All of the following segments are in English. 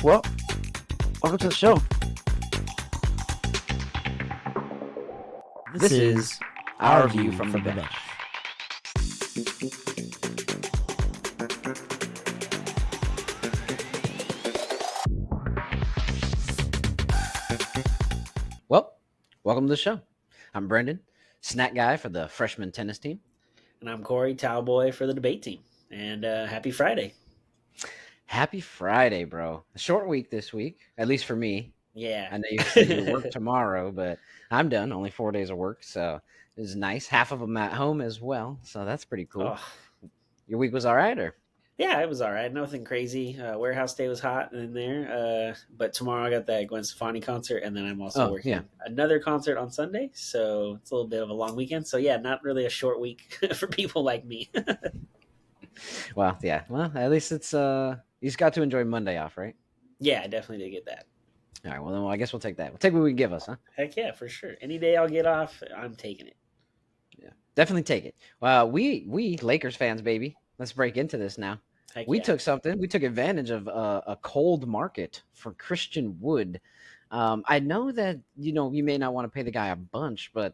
Well, welcome to the show. This is our view from the bench. Well, welcome to the show. I'm Brendan, snack guy for the freshman tennis team. And I'm Corey, towel boy for the debate team. And happy Friday. Happy Friday, bro. A short week this week, at least for me. Yeah. I know you said you work tomorrow, but I'm done. Only 4 days of work, so it was nice. Half of them at home as well, so that's pretty cool. Oh. Your week was all right, or? Yeah, it was all right. Nothing crazy. Warehouse Day was hot in there. But tomorrow I got that Gwen Stefani concert, and then I'm also working another concert on Sunday. So it's a little bit of a long weekend. So yeah, not really a short week for people like me. Well, yeah. Well, at least it's you just got to enjoy Monday off, right? Yeah, I definitely did get that. All right. Well, then I guess we'll take that. We'll take what we can give us, huh? Heck yeah, for sure. Any day I'll get off, I'm taking it. Yeah, definitely take it. Well, we Lakers fans, baby. Let's break into this now. Heck we yeah. took advantage of a cold market for Christian Wood. I know that you may not want to pay the guy a bunch, but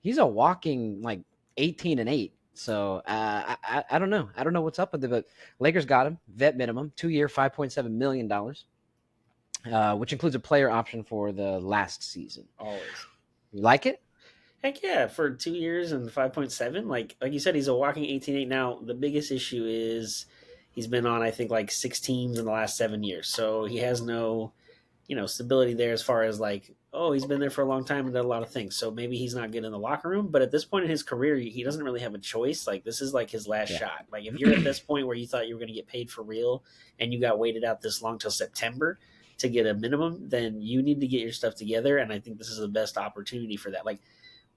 he's a walking like 18-8. So I don't know. I don't know what's up with it, but Lakers got him vet minimum, 2-year, $5.7 million, which includes a player option for the last season. Always. You like it? Heck yeah, for 2 years and 5.7. Like you said, he's a walking 18-8. Now, the biggest issue is he's been on, I think, like 6 teams in the last 7 years. So he has no, stability there as far as like, he's been there for a long time and done a lot of things. So maybe he's not good in the locker room. But at this point in his career, he doesn't really have a choice. Like, this is like his last shot. Like, if you're at this point where you thought you were going to get paid for real and you got waited out this long till September to get a minimum, then you need to get your stuff together. And I think this is the best opportunity for that. Like,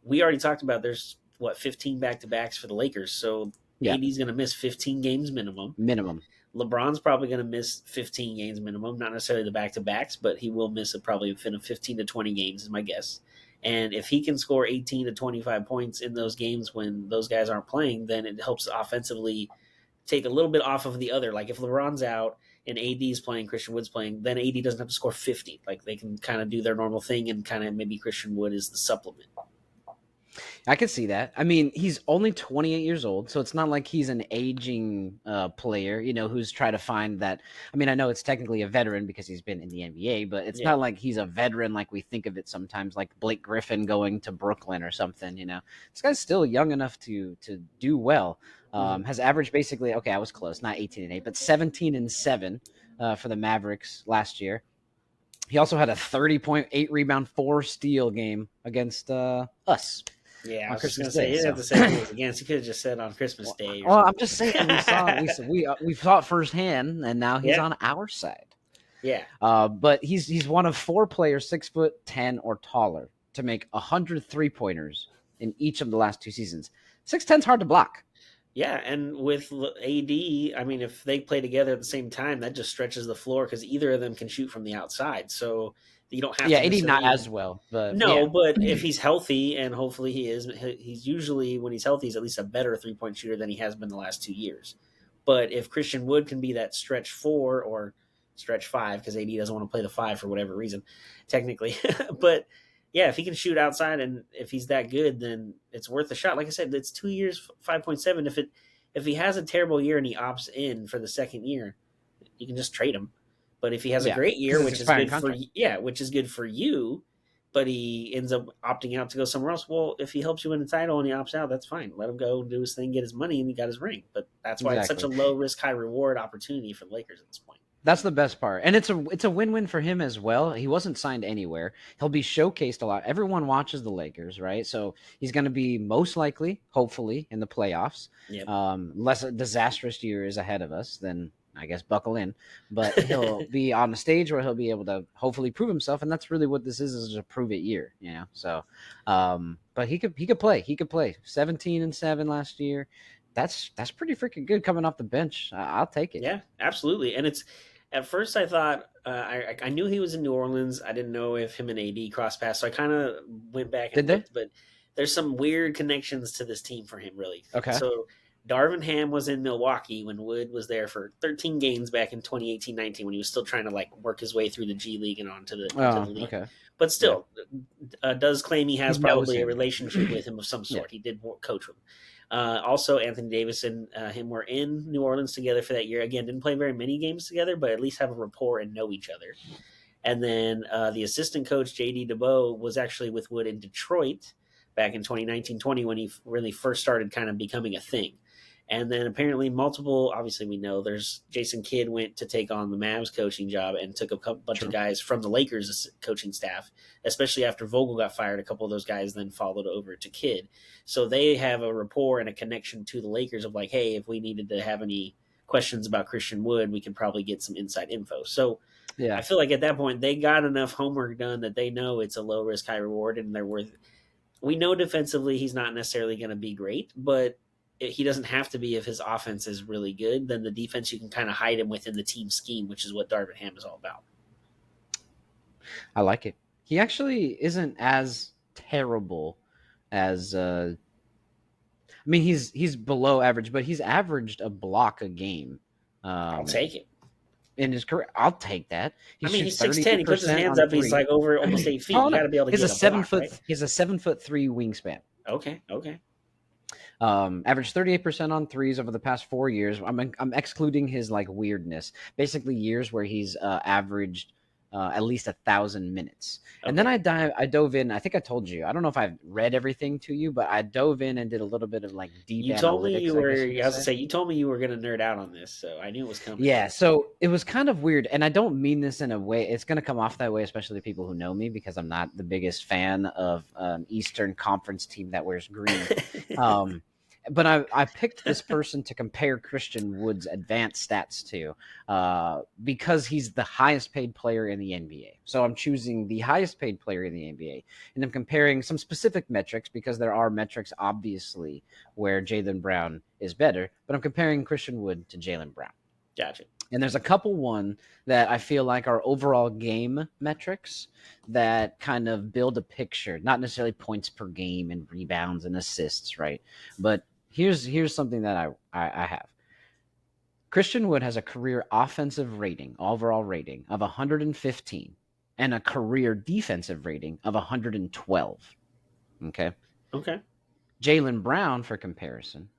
we already talked about there's 15 back-to-backs for the Lakers. So AD's going to miss 15 games minimum. LeBron's probably going to miss 15 games minimum, not necessarily the back-to-backs, but he will miss probably 15 to 20 games is my guess. And if he can score 18 to 25 points in those games when those guys aren't playing, then it helps offensively take a little bit off of the other. Like if LeBron's out and AD's playing, Christian Wood's playing, then AD doesn't have to score 50. Like they can kind of do their normal thing and kind of maybe Christian Wood is the supplement. I could see that. I mean, he's only 28 years old, so it's not like he's an aging player, who's trying to find that. I mean, I know it's technically a veteran because he's been in the NBA, but it's not like he's a veteran like we think of it sometimes, like Blake Griffin going to Brooklyn or something, This guy's still young enough to do well. Has averaged basically, I was close, not 18-8, but 17-7 for the Mavericks last year. He also had a 30.8 rebound, 4 steal game against us. Yeah, I was just going to say, you didn't have to say it was against. You could have just said on Christmas Day. Well, I'm just saying we saw it firsthand, and now he's on our side. Yeah. But he's one of 4 players 6'10" or taller to make 100 3-pointers in each of the last 2 seasons. 6'10's hard to block. Yeah, and with AD, I mean, if they play together at the same time, that just stretches the floor because either of them can shoot from the outside. So you don't have to. Yeah, AD not as well. But but if he's healthy, and hopefully he is, he's usually, when he's healthy, he's at least a better 3-point shooter than he has been the last 2 years. But if Christian Wood can be that stretch 4 or stretch 5, because AD doesn't want to play the 5 for whatever reason, technically. But yeah, if he can shoot outside and if he's that good, then it's worth a shot. Like I said, it's 2 years, 5.7. If he has a terrible year and he opts in for the second year, you can just trade him. But if he has a great year, which is good for you, but he ends up opting out to go somewhere else, well, if he helps you win the title and he opts out, that's fine. Let him go do his thing, get his money, and he got his ring. But that's why it's such a low risk, high reward opportunity for the Lakers at this point. That's the best part. And it's a win-win for him as well. He wasn't signed anywhere. He'll be showcased a lot. Everyone watches the Lakers, right? So he's going to be most likely, hopefully, in the playoffs. Yep. Unless a disastrous year is ahead of us, then I guess buckle in. But he'll be on the stage where he'll be able to hopefully prove himself, and that's really what this is a prove it year, So, but he could play. He could play 17-7 last year. That's pretty freaking good coming off the bench. I'll take it. Yeah, absolutely. And it's at first I thought I knew he was in New Orleans. I didn't know if him and AD crossed paths, so I kind of went back and looked. But there's some weird connections to this team for him, really. Okay. So Darvin Ham was in Milwaukee when Wood was there for 13 games back in 2018-19 when he was still trying to like work his way through the G League and onto the Oh, league. okay. But Yeah. still, does claim he He has knows probably a him. relationship with him of some Yeah. sort. He did coach him. Also, Anthony Davis and him were in New Orleans together for that year. Again, didn't play very many games together, but at least have a rapport and know each other. And then the assistant coach, J.D. DeBow, was actually with Wood in Detroit back in 2019-20 when he really first started kind of becoming a thing. And then apparently obviously we know there's Jason Kidd went to take on the Mavs coaching job and took a bunch of guys from the Lakers coaching staff, especially after Vogel got fired. A couple of those guys then followed over to Kidd. So they have a rapport and a connection to the Lakers of like, hey, if we needed to have any questions about Christian Wood, we could probably get some inside info. So Yeah. I feel like at that point they got enough homework done that they know it's a low risk, high reward, and they're worth. We know defensively he's not necessarily going to be great, but he doesn't have to be if his offense is really good. Then the defense, you can kind of hide him within the team scheme, which is what Darvin Ham is all about. I like it. He actually isn't as terrible as I mean, he's below average, but he's averaged a block a game. I'll take it. In his career, I'll take that. He's 6'10". He puts his hands up. He's like over almost 8 feet. You got to be able to get a 7-foot. Right? He's a 7'3" wingspan. Okay. Averaged 38% on threes over the past 4 years. I'm excluding his like weirdness. Basically, years where he's averaged at least 1,000 minutes. Okay. And then I dove in. I think I told you. I don't know if I've read everything to you, but I dove in and did a little bit of like deep. You told me you were. I was to say you told me you were going to nerd out on this, so I knew it was coming. Yeah, so it was kind of weird, and I don't mean this in a way. It's going to come off that way, especially people who know me, because I'm not the biggest fan of an Eastern Conference team that wears green. But I picked this person to compare Christian Wood's advanced stats to because he's the highest paid player in the NBA. So I'm choosing the highest paid player in the NBA, and I'm comparing some specific metrics because there are metrics, obviously, where Jaylen Brown is better, but I'm comparing Christian Wood to Jaylen Brown. Gotcha. And there's a couple that I feel like are overall game metrics that kind of build a picture, not necessarily points per game and rebounds and assists, right? But here's something that I have. Christian Wood has a career offensive rating, overall rating of 115 and a career defensive rating of 112. Okay. Jaylen Brown, for comparison,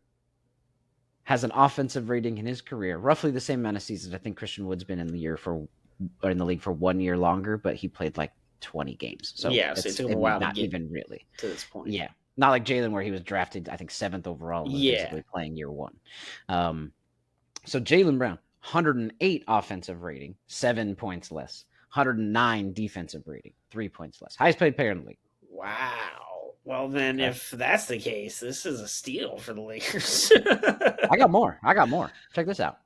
has an offensive rating in his career, roughly the same amount of seasons. I think Christian Wood's been in the league for 1 year longer, but he played like 20 games. So yeah, so it took him a while not to get even really to this point. Yeah, not like Jaylen, where he was drafted, I think 7th overall, and was basically playing year one. So Jaylen Brown, 108 offensive rating, 7 points less. 109 defensive rating, 3 points less. Highest paid player in the league. Wow. Well, then, if that's the case, this is a steal for the Lakers. I got more. Check this out.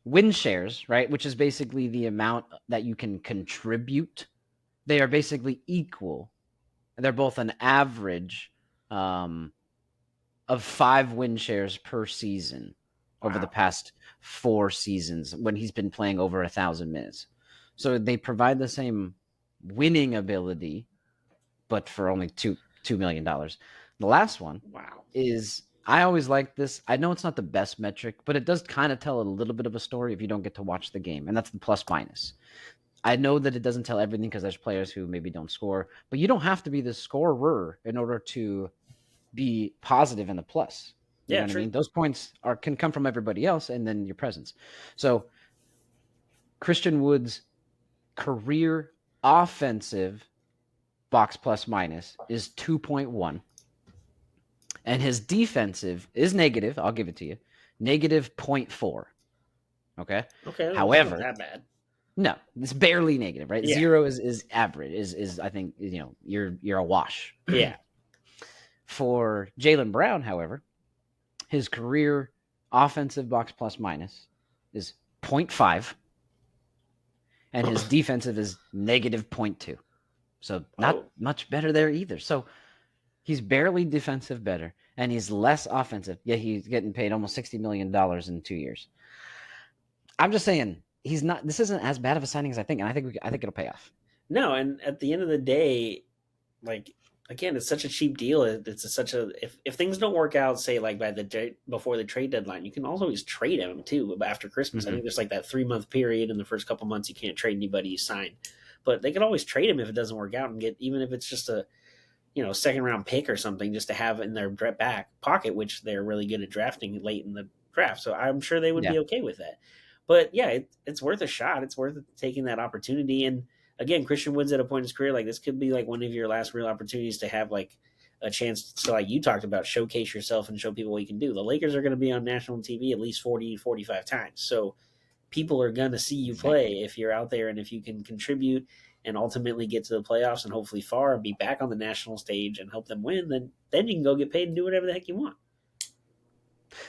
Win shares, right, which is basically the amount that you can contribute. They are basically equal. They're both an average of 5 win shares per season over the past 4 seasons when he's been playing over 1,000 minutes. So they provide the same winning ability, but for only $2 million. The last one is, I always like this. I know it's not the best metric, but it does kind of tell a little bit of a story if you don't get to watch the game, and that's the plus minus. I know that it doesn't tell everything because there's players who maybe don't score, but you don't have to be the scorer in order to be positive in the plus. You know what I mean? Those points can come from everybody else and then your presence. So Christian Wood's career offensive box plus minus is 2.1, and his defensive is negative. I'll give it to you, negative 0.4. Okay. However, not that bad. No, it's barely negative, right? Yeah. 0 is average. Is I think you're a wash. Yeah. For Jaylen Brown, however, his career offensive box plus minus is 0.5, and his defensive is negative 0.2. So not much better there either. So he's barely defensive better, and he's less offensive. Yeah, he's getting paid almost $60 million in 2 years. I'm just saying he's not. This isn't as bad of a signing as I think, and I think it'll pay off. No, and at the end of the day, like again, it's such a cheap deal. It's such a if things don't work out, say like before the trade deadline, you can always trade him too after Christmas. I Hmm. think there's like that 3 month period in the first couple months you can't trade anybody you sign, but they can always trade him if it doesn't work out and get even if it's just a second round pick or something just to have in their back pocket, which they're really good at drafting late in the draft. So I'm sure they would Yeah. be okay with that. But yeah, it's worth a shot. It's worth taking that opportunity. And again, Christian Wood's at a point in his career like this could be like one of your last real opportunities to have like a chance to, like you talked about, showcase yourself and show people what you can do. The Lakers are going to be on national TV at least 40, 45 times. So people are going to see you Exactly. play if you're out there and if you can contribute and ultimately get to the playoffs and hopefully far and be back on the national stage and help them win, then you can go get paid and do whatever the heck you want.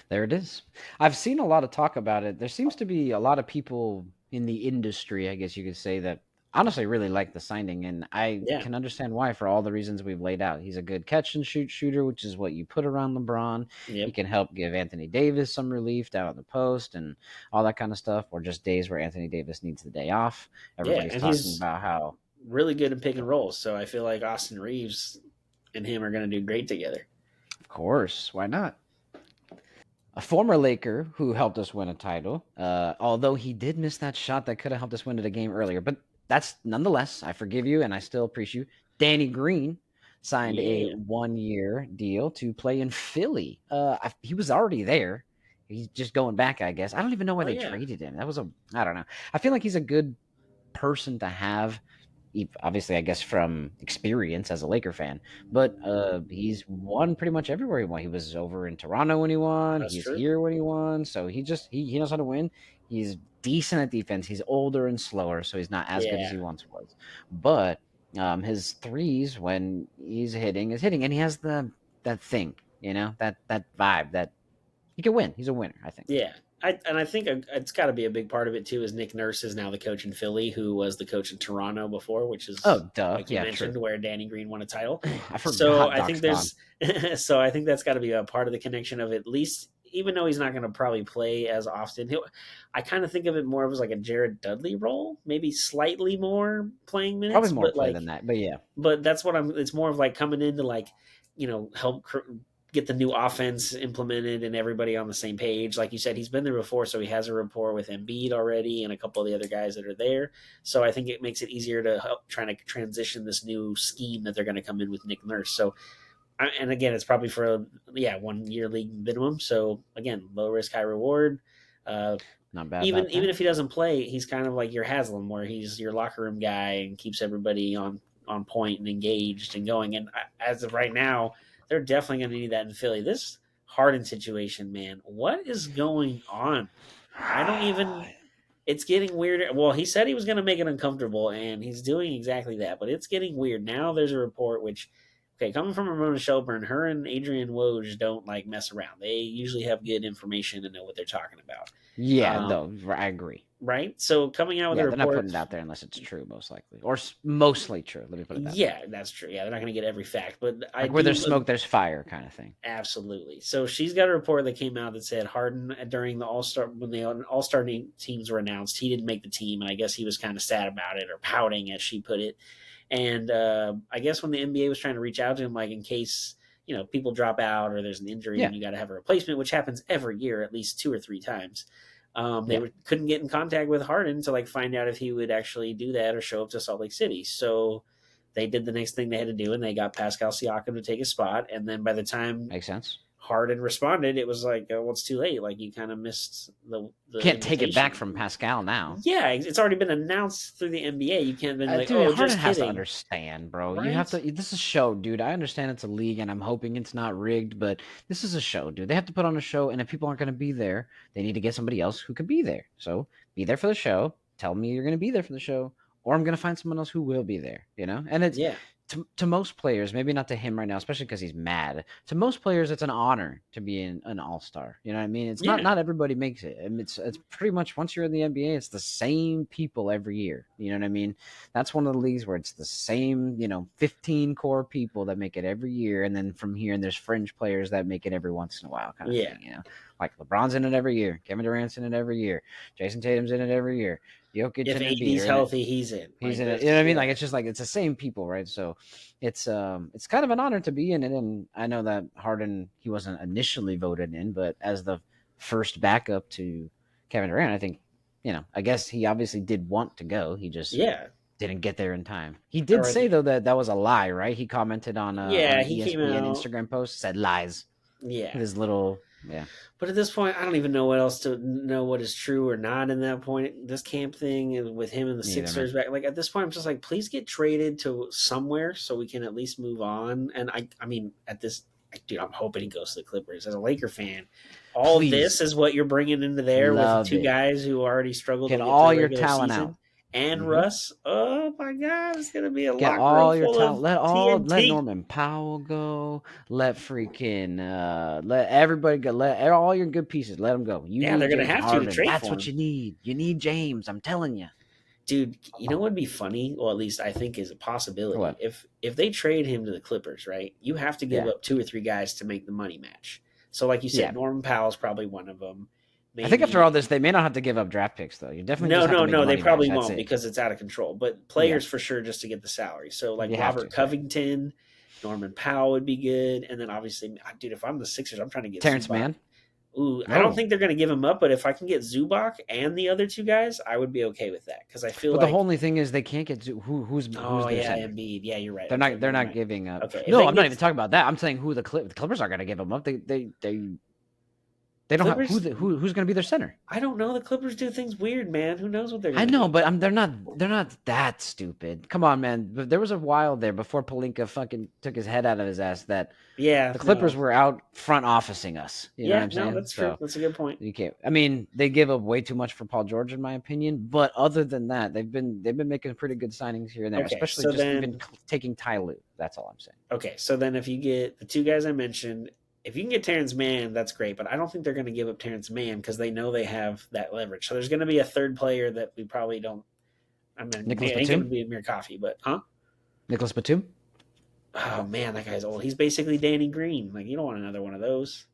There it is. I've seen a lot of talk about it. There seems to be a lot of people in the industry, I guess you could say, that honestly really like the signing, and I Yeah. can understand why for all the reasons we've laid out. He's a good catch and shoot shooter, which is what you put around LeBron. He Yep. can help give Anthony Davis some relief down at the post and all that kind of stuff, or just days where Anthony Davis needs the day off. Yeah. Everybody's And talking he's about how, really good in pick and rolls. So I feel like Austin Reeves and him are going to do great together. of course, why not? A former Laker who helped us win a title, although he did miss that shot that could have helped us win the game earlier. But that's nonetheless, I forgive you and I still appreciate you. Danny Green signed a Yeah. 1 year deal to play in Philly. He was already there. He's just going back, I guess. I don't even know why Oh, they yeah. traded him. I don't know. I feel like he's a good person to have, obviously, I guess from experience as a Laker fan. But he's won pretty much everywhere he won. He was over in Toronto when he won. That's He's true. here when he won. So he knows how to win. He's decent at defense. He's older and slower, so he's not as good as Yeah. he once was. But his threes when he's hitting is hitting, and he has that thing, that vibe that he can win. He's a winner, I think. Yeah. I think it's got to be a big part of it too. Is Nick Nurse is now the coach in Philly, who was the coach in Toronto before, which is Oh, duh. like you Yeah, mentioned, true. where Danny Green won a title. I So forgot I Doc's think gone. there's, so I think that's got to be a part of the connection of at least, even though he's not going to probably play as often. I kind of think of it more of as like a Jared Dudley role, maybe slightly more playing Probably minutes, more but play than that, but yeah. that's what I'm. It's more of like coming in to like help get the new offense implemented and everybody on the same page. Like you said, he's been there before, so he has a rapport with Embiid already and a couple of the other guys that are there. So I think it makes it easier to help trying to transition this new scheme that they're going to come in with Nick Nurse. So and again, it's probably for 1 year league minimum. So again, low risk, high reward. Uh, Not bad even about even that. if he doesn't play, he's kind of like your Haslam, where he's your locker room guy and keeps everybody on point and engaged and going. And as of right now, they're definitely going to need that in Philly. This Harden situation, man, what is going on? I don't even. It's getting weirder. Well, he said he was going to make it uncomfortable, and he's doing exactly that. But it's getting weird now. There's a report which, okay, coming from Ramona Shelbourne, her and Adrian Woj don't like mess around. They usually have good information and know what they're talking about. Yeah, Um, no, I agree. right? So coming out with a Yeah, they're not report, putting it out there unless it's true, most likely, or mostly true. Let me put it that way. yeah, that's true. Yeah, they're not going to get every fact, but I Like where there's do smoke, there's fire, kind of thing. absolutely. So she's got a report that came out that said Harden during the All Star when the All Star teams were announced, he didn't make the team, and I guess he was kind of sad about it or pouting, as she put it. And I guess when the NBA was trying to reach out to him, like in case people drop out or there's an injury Yeah, and you got to have a replacement, which happens every year at least 2 or 3 times. yeah, Couldn't get in contact with Harden to like find out if he would actually do that or show up to Salt Lake City. So they did the next thing they had to do, and they got Pascal Siakam to take his spot. And then by the time makes sense. Harden responded, it was like, well, it's too late. Like you kind of missed the Can't take it back invitation. from Pascal now. Yeah, it's already been announced through the NBA. You can't been like, Dude, oh, Harden just has to kidding, understand, bro. You have right? to. This is a show, dude. I understand it's a league, and I'm hoping it's not rigged, but this is a show, dude. They have to put on a show, and if people aren't going to be there, they need to get somebody else who can be there. So be there for the show. Tell me you're going to be there for the show, or I'm going to find someone else who will be there. And it's Yeah, to most players, maybe not to him right now, especially because he's mad. To most players, it's an honor to be an all star. You know what I mean? It's not yeah, not everybody makes it. I mean, it's pretty much once you're in the NBA, it's the same people every year. You know what I mean? That's one of the leagues where it's the same 15 core people that make it every year, and then from here, and there's fringe players that make it every once in a while, kind of yeah. thing. Like LeBron's in it every year, Kevin Durant's in it every year, Jason Tatum's in it every year. Jokic If and Embiid AD's are in it. healthy, he's in. He's Like in it. You know what I mean? yeah, Like it's just like it's the same people, right? So it's kind of an honor to be in it. And I know that Harden he wasn't initially voted in, but as the first backup to Kevin Durant, I think I guess he obviously did want to go. He just yeah. didn't get there in time. He did Or say though that that was a lie, right? He commented on yeah, an he came ESPN out. Instagram post said lies. Yeah, His little yeah. but at this point, I don't even know what else to know what is true or not in that point. This camp thing and with him and the Me either, man. Sixers back, like at this point, I'm just like, please get traded to somewhere so we can at least move on. And I mean, at this, dude, I'm hoping he goes to the Clippers. As a Laker fan, all of this Please, is what you're bringing into there with love two it. guys who already struggled Get to get through all the your regular talent out. season. And Hmm. Russ, oh my God, it's gonna be a Get locker room all your full talent. of Let TNT. Norman Powell go. Let freaking let everybody go. Let all your good pieces. Let them go. You Yeah, they're need gonna James have to Harden. trade That's for what him. you need. You need James. I'm telling you. Dude, you know what would be funny? Well, at least I think is a possibility. What? If they trade him to the Clippers, right? You have to give Yeah. up 2 or 3 guys to make the money match. So, like you said, Yeah. Norman Powell's probably one of them. I think after all Maybe this, they may not have to give up draft picks though. You definitely no, just have to no, make the no. They money match. probably That's won't it. because it's out of control. But Yeah. players for sure just to get the salary. So, like You have to. Robert Yeah. Covington, Norman Powell would be good, and then obviously, dude, if I'm the Sixers, I'm trying to get Terrence Zubac. Mann. Ooh, I don't No. think they're going to give him up, but if I can get Zubac and the other 2 guys, I would be okay with that because I feel But the like, only thing is they can't get who's oh their yeah, center. Embiid, yeah, you're right. They're Okay, not. They're never not mind. giving up. Okay, if No, they I'm can not get even talking about that. I'm saying who the Clippers are going to give them up. They don't have Clippers, who's going to be their center. I don't know. The Clippers do things weird, man. Who knows what they're I going to know, do? but they're not that stupid. Come on, man. But there was a while there before Pelinka fucking took his head out of his ass that Yeah, the Clippers no, were out front officing us. You know what yeah, I'm no, saying? that's true. So That's a good point. you can't. I mean, they give up way too much for Paul George, in my opinion. But other than that, they've been making pretty good signings here and there, Okay, especially so just even then, taking Ty Lue. That's all I'm saying. if you get the 2 guys I mentioned, if you can get Terrence Mann, that's great. But I don't think they're going to give up Terrence Mann because they know they have that leverage. So there's going to be a third player that we probably don't. I mean, Nicholas it ain't going to Batum. be Amir Coffee, but huh? Nicholas Batum. Oh man, that guy's old. He's basically Danny Green. Like you don't want another one of those.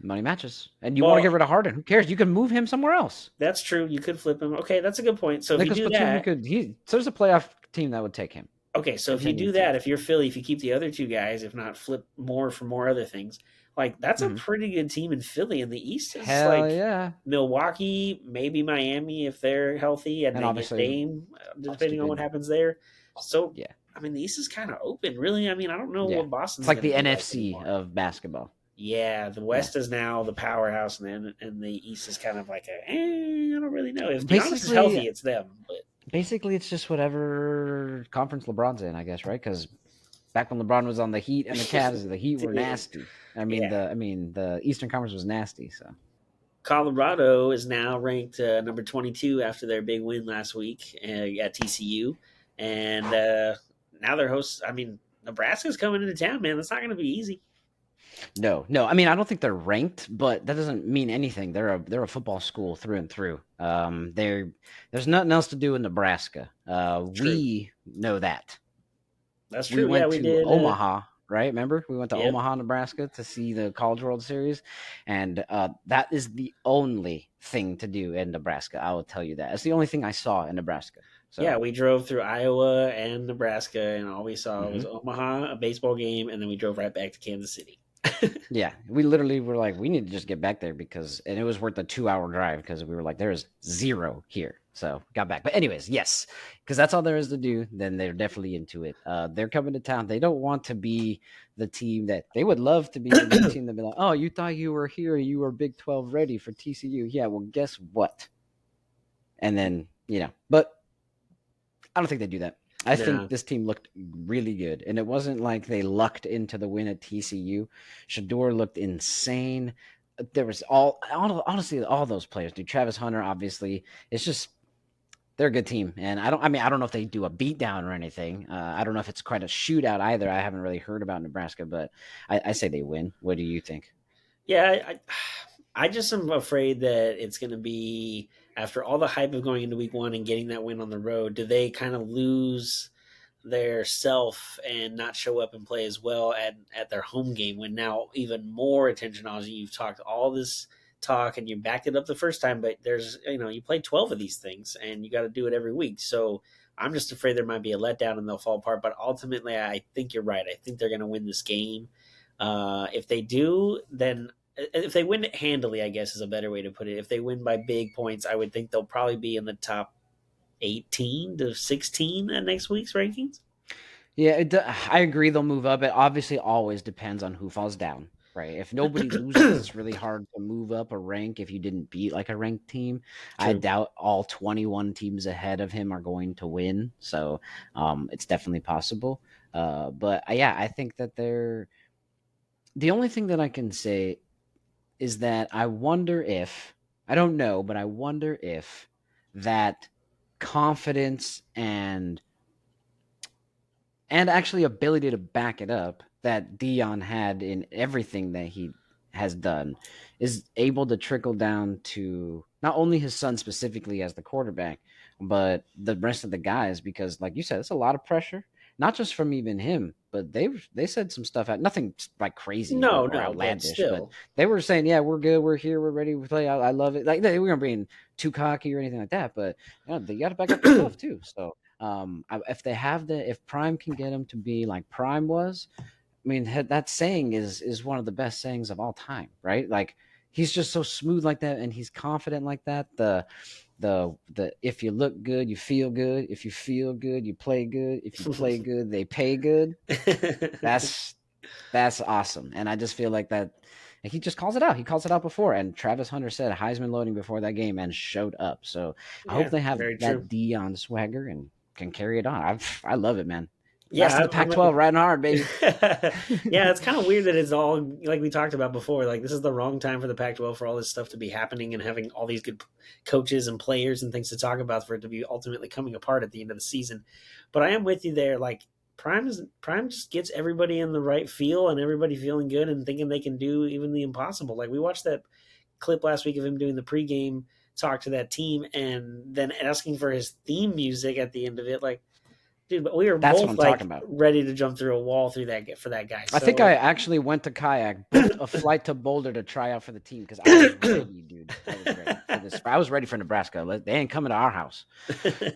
Money matches, and you want to Well, get rid of Harden. Who cares? You can move him somewhere else. that's true. You could flip him. Okay, that's a good point. So if you Nicholas do Batum, you that, could. So there's a playoff team that would take him. okay, so if you do Contending team. that, if you're Philly, if you keep the other 2 guys, if not flip more for more other things, like that's a Hmm. pretty good team in Philly. And the East is Hell like yeah. Milwaukee, maybe Miami if they're healthy and And they get obviously, Dame, depending on what stupid. happens there. So Yeah. I mean, the East is kind of open, really. I mean, I don't know Yeah. what It's Boston's like going the to be like NFC anymore. of basketball. Yeah, the Yeah. West is now the powerhouse, and the East is kind of like I don't really know. If Giannis is Basically, healthy, it's them. But basically, it's just whatever conference LeBron's in, I guess, right? Because back when LeBron was on the Heat and the Cavs, the Heat were dude, nasty. I mean, yeah, the Eastern Conference was nasty. So Colorado is now ranked number 22 after their big win last week at TCU, and now they're hosts. I mean, Nebraska's coming into town, man. That's not going to be easy. no. I mean, I don't think they're ranked, but that doesn't mean anything. They're a football school through and through. There's nothing else to do in Nebraska. True, We know that. that's We true. Yeah, went we to did. Omaha, right? Remember, we went to Yep, Omaha, Nebraska, to see the College World Series, and that is the only thing to do in Nebraska. I will tell you that. It's the only thing I saw in Nebraska. yeah, So, we drove through Iowa and Nebraska, and all we saw mhm. was Omaha, a baseball game, and then we drove right back to Kansas City. Yeah, we literally were like, we need to just get back there and it was worth a 2 hour drive because we were like, there's zero here. So got back. But anyways, yes, because that's all there is to do. Then they're definitely into it. They're coming to town. They don't want to be the team that they would love to be the team that be like, oh, you thought you were here, you were Big 12 ready for TCU. Yeah, well, guess what? And then but I don't think they do that. I think No, this team looked really good, and it wasn't like they lucked into the win at TCU. Shador looked insane. There was honestly all those players. Dude, Travis Hunter, obviously, it's just they're a good team, and I don't know if they do a beatdown or anything. I don't know if it's quite a shootout either. I haven't really heard about Nebraska, but I say they win. What do you think? yeah, I just am afraid that it's going to be after all the hype of going into week one and getting that win on the road. Do they kind of lose their self and not show up and play as well at their home game when now even more attention on you? You've talked all this talk and you backed it up the first time, but there's, you played 12 of these things and you got to do it every week. So I'm just afraid there might be a letdown and they'll fall apart. But ultimately, I think you're right. I think they're going to win this game. If they do, then if they win it handily, I guess is a better way to put it. If they win by big points, I would think they'll probably be in the top 18 to 16 at next week's rankings. Yeah, I agree they'll move up. It obviously always depends on who falls down, right? If nobody loses, it's really hard to move up a rank if you didn't beat like a ranked team. I True. doubt all 21 teams ahead of him are going to win, so it's definitely possible. But yeah, I think that they're the only thing that I can say is that I wonder if I don't know, but I wonder if that confidence and actually ability to back it up that Dion had in everything that he has done is able to trickle down to not only his son specifically as the quarterback, but the rest of the guys. Because, like you said, it's a lot of pressure, not just from even him, but they said some stuff out, nothing like crazy No, or no, but outlandish, but still. they were saying, "Yeah, we're good, we're here, we're ready to play. I love it." Like they weren't being too cocky or anything like that, but they got to back up the stuff too. So if they have if Prime can get him to be like Prime was, I mean, that saying is one of the best sayings of all time, right? Like he's just so smooth like that, and he's confident like that. The if you look good, you feel good. If you feel good, you play good. If you play good, they pay good. That's that's awesome, and I just feel like that. He just calls it out. He calls it out before, and Travis Hunter said Heisman loading before that game and showed up. So I hope Yeah, they have very true. that Dion swagger and can carry it on. I love it, man. Last Yeah, of the Pac-12, riding hard, baby. yeah, it's kind of weird that it's all like we talked about before. Like this is the wrong time for the Pac-12 for all this stuff to be happening and having all these good coaches and players and things to talk about for it to be ultimately coming apart at the end of the season. But I am with you there. Like Prime just gets everybody in the right feel and everybody feeling good and thinking they can do even the impossible. Like we watched that clip last week of him doing the pregame talk to that team and then asking for his theme music at the end of it. Like, dude, but we were That's what both I'm talking like about. ready to jump through a wall through that for that guy. I think I So actually went to kayak, booked a flight to Boulder to try out for the team because I was ready, dude. I was ready for this. I was ready for Nebraska. They ain't coming to our house.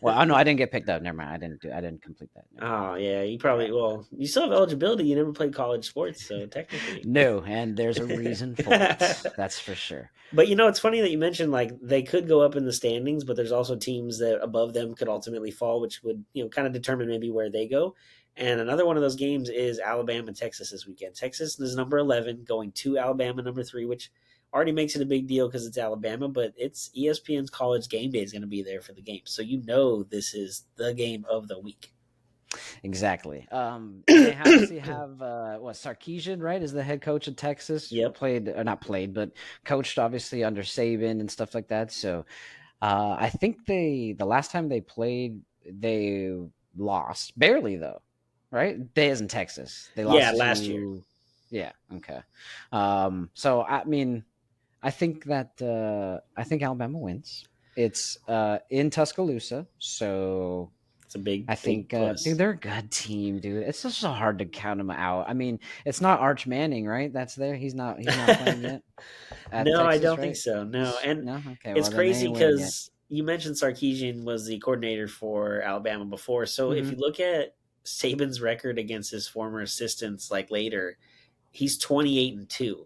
Well, I know I didn't get picked up. Never mind. I didn't complete that. Never mind. oh yeah, you probably well, you still have eligibility. You never played college sports, so technically. No, and there's a reason for it. That's for sure. But it's funny that you mentioned like they could go up in the standings, but there's also teams that above them could ultimately fall, which would kind of determine maybe where they go. And another one of those games is Alabama and Texas this weekend. Texas is number 11 going to Alabama number 3, which already makes it a big deal because it's Alabama, but it's ESPN's College Game Day is going to be there for the game, so this is the game of the week. Exactly. They obviously have Sarkisian, right? Is the head coach of Texas. Yep. Played or not played, but coached obviously under Saban and stuff like that. So I think the last time they played, they lost barely though, right? They as in Texas, they Yeah, lost last year. to. Yeah. Okay. So I mean, I think Alabama wins. It's in Tuscaloosa, so It's a big, I big think, dude, plus. they're a good team, dude. It's just so hard to count them out. I mean, it's not Arch Manning, right? That's there. He's not playing yet at No, I Texas, don't think right? so. No, and No, okay. it's Well, then they crazy ain't winning yet. because you mentioned Sarkisian was the coordinator for Alabama before. So if Hmm. you look at Saban's record against his former assistants, like later, he's 28-2,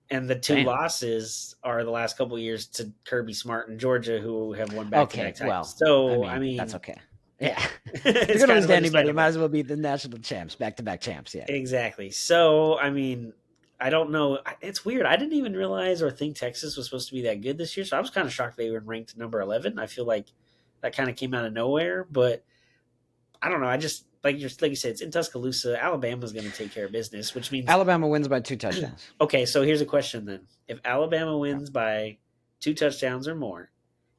and the two Damn. losses are the last couple of years to Kirby Smart and Georgia, who have won back-to-back Okay. titles. Well, I So I mean, that's mean, okay. yeah, Yeah. If you're it's gonna kind lose of to anybody, you might understandable. as well be the national champs, back-to-back champs. Yeah. Exactly. So, I mean, I don't know. It's weird. I didn't even realize or think Texas was supposed to be that good this year. So I was kind of shocked they were ranked number 11. I feel like that kind of came out of nowhere. But I don't know. I just like you said, it's in Tuscaloosa. Alabama's going to take care of business, which means Alabama wins by 2 touchdowns. okay. So here's a question then: if Alabama wins by 2 touchdowns or more,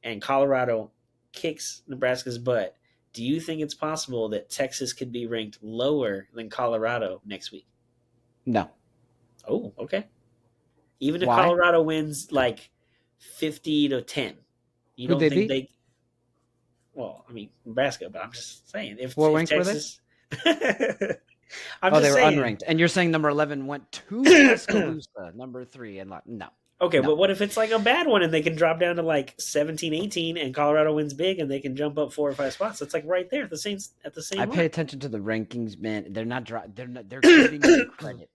and Colorado kicks Nebraska's butt, do you think it's possible that Texas could be ranked lower than Colorado next week? No. Oh, okay. Even if Why? Colorado wins like 50-10, you Who'd don't they think beat? they? Well, I mean Nebraska, but I'm just saying What if ranked were they? Texas, I'm Oh, they just were saying. unranked. And you're saying number 11 went to Tuscaloosa, number 3, and no. Okay, No, but what if it's like a bad one and they can drop down to like 17, 18, and Colorado wins big and they can jump up 4 or 5 spots? That's like right there at the I same pay mark. attention to the rankings, man. They're giving them credit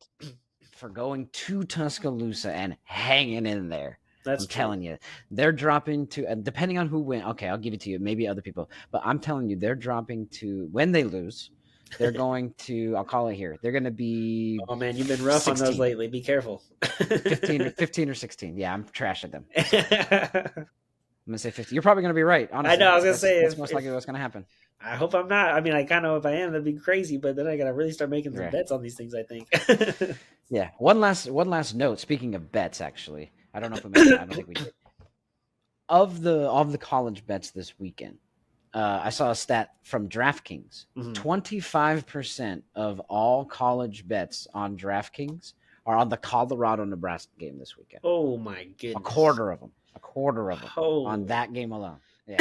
for going to Tuscaloosa and hanging in there. That's I'm true. telling you, they're dropping to, depending on who wins. Okay, I'll give it to you. Maybe other people, but I'm telling you, they're dropping to when they lose. They're going to. I'll call it here. They're going to be Oh man, you've been rough on those 16, lately. Be careful. 15 or 16. Yeah, I'm trashing them. So I'm gonna say 50. You're probably gonna be right. I know. Honestly, I was gonna say that's most likely if what's gonna happen. I hope I'm not. I mean, I kind of if I am, that'd be crazy. But then I gotta really start making some Yeah, bets on these things. I think. yeah. One last note. Speaking of bets, actually, I don't know if we mentioned. I don't think we did. Of the college bets this weekend, I saw a stat from DraftKings. Mhm. 25% of all college bets on DraftKings are on the Colorado Nebraska game this weekend. Oh my A goodness! quarter of them. A quarter of them on Oh, that game alone. Yeah.